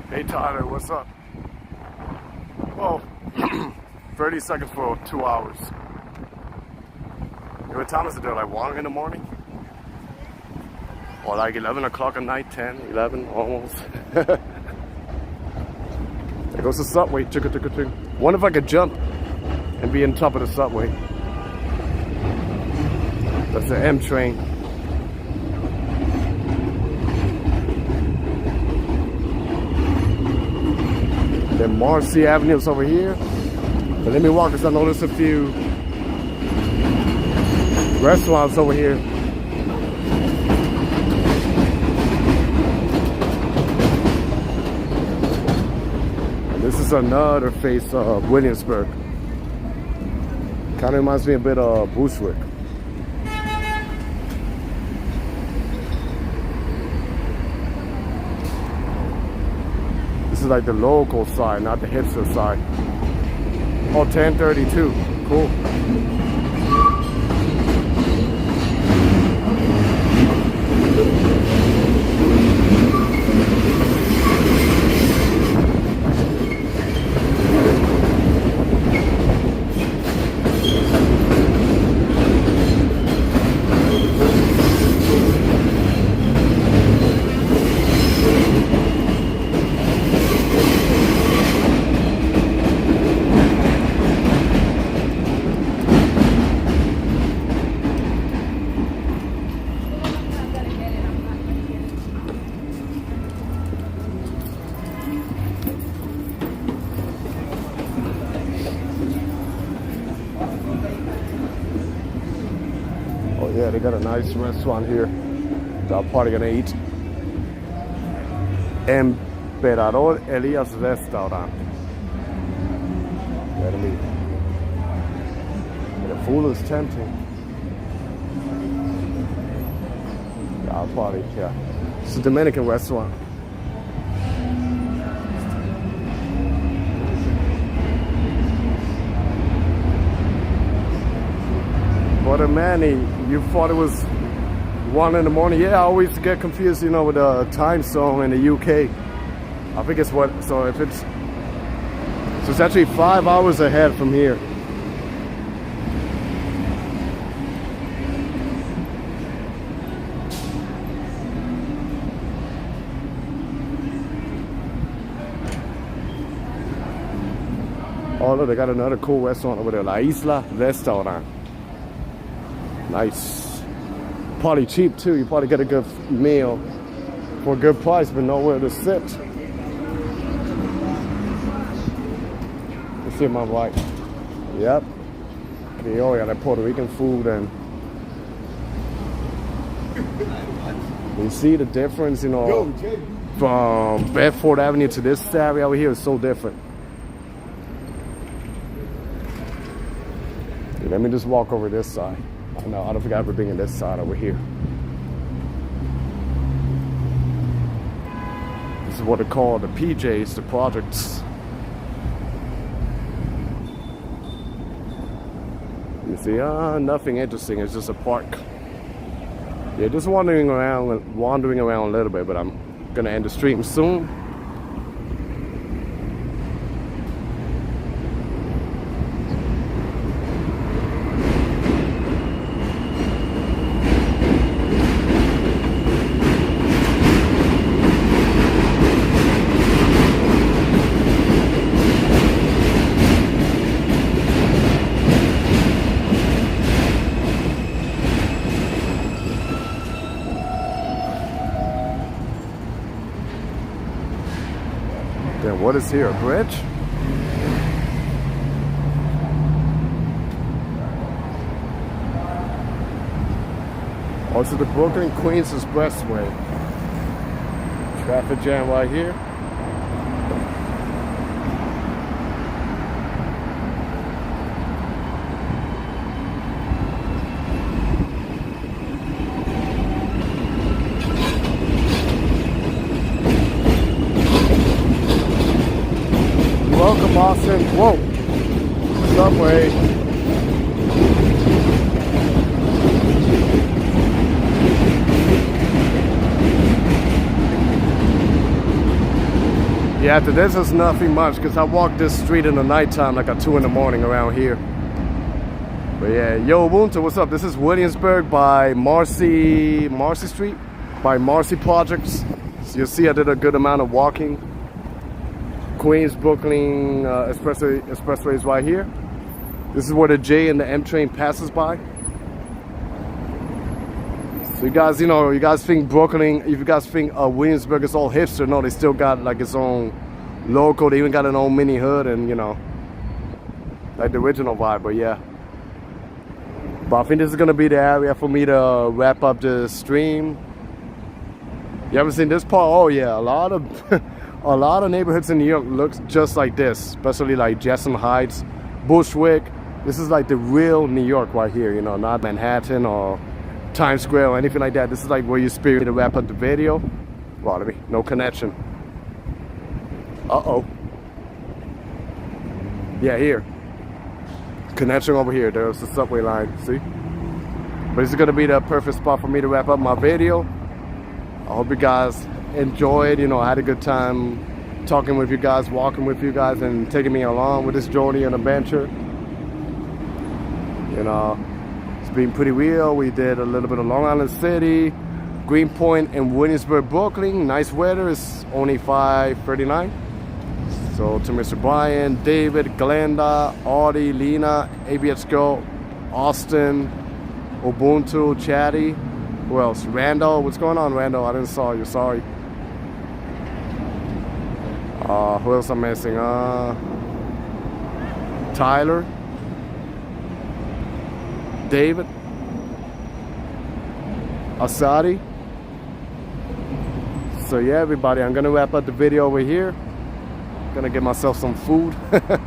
Hey Tyler, what's up? Well, 30 seconds for 2 hours. What time is it there? Like 1 in the morning? Or like 11 o'clock at night, 10, 11, almost. There goes the subway. Wonder if I could jump and be on top of the subway. That's the M train. Then Marcy Avenue is over here. But let me walk because I noticed a few restaurants over here. And this is another face of Williamsburg. Kind of reminds me a bit of Bushwick. This is like the local side, not the hipster side. Oh, 1032. Cool. Yeah, they got a nice restaurant here that I'm probably gonna eat. Emperador Elias Restaurant. Let me. The food is tempting. Yeah, I'll probably, yeah. It's a Dominican restaurant. But Manny, you thought it was 1 in the morning? Yeah, I always get confused, you know, with the time zone in the UK. I think it's what, so if it's, so it's actually 5 hours ahead from here. Oh, look, they got another cool restaurant over there, La Isla Restaurant. Nice. Probably cheap too. You probably get a good meal for a good price, but nowhere to sit. Let's see my wife. Yep. Okay, oh, yeah, that Puerto Rican food, and you see the difference, you know, from Bedford Avenue to this area over here is so different. Okay, let me just walk over this side. No, I don't think I ever been in this side over here. This is what they call the PJs, the projects. You see, nothing interesting. It's just a park. Yeah, just wandering around a little bit, but I'm gonna end the stream soon. Then what is here? A bridge? Also the Brooklyn Queens Expressway. Traffic jam right here. Welcome, Austin. Whoa. Subway. Yeah, after this is nothing much because I walk this street in the nighttime like at 2 in the morning around here. But yeah, yo, Ubuntu, what's up? This is Williamsburg by Marcy Street, by Marcy Projects. So you'll see I did a good amount of walking. Queens, Brooklyn expressway is right here. This is where the J and the M train passes by. So you guys think Brooklyn, if you guys think Williamsburg is all hipster, no, they still got like its own local, they even got an own mini hood and like the original vibe, but yeah. But I think this is gonna be the area for me to wrap up the stream. You haven't seen this part? Oh yeah, a lot of neighborhoods in New York looks just like this, especially like Jessamine Heights, Bushwick. This is like the real New York right here, not Manhattan or Times Square or anything like that. This is like where you spirit to wrap up the video. Well, no connection. Uh-oh. Yeah, here. Connection over here. There's the subway line, see? But this is gonna be the perfect spot for me to wrap up my video. I hope you guys enjoyed, I had a good time talking with you guys, walking with you guys, and taking me along with this journey and adventure. It's been pretty real. We did a little bit of Long Island City, Greenpoint, and Williamsburg, Brooklyn. Nice weather. It's only 5:39. So to Mr. Brian, David, Glenda, Audie, Lena, ABS Girl, Austin, Ubuntu, Chatty. Who else? Randall. What's going on, Randall? I didn't saw you. Sorry. Who else I'm missing? Tyler, David, Asadi. So yeah, everybody, I'm gonna wrap up the video over here. Gonna get myself some food, get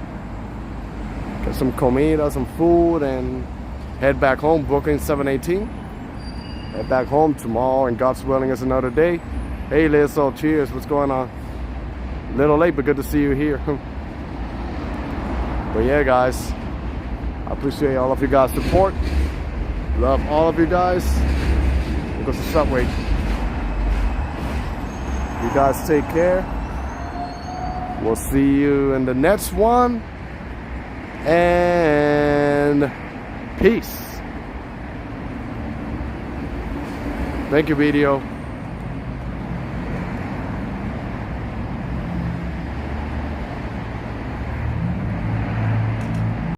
some comida, some food, and head back home. Brooklyn 718. Head back home tomorrow, and God's willing is another day. Hey, Lizzo, cheers. What's going on? A little late, but good to see you here. But yeah, guys, I appreciate all of you guys' support. Love all of you guys. Here goes the subway. You guys take care. We'll see you in the next one. And peace. Thank you, video.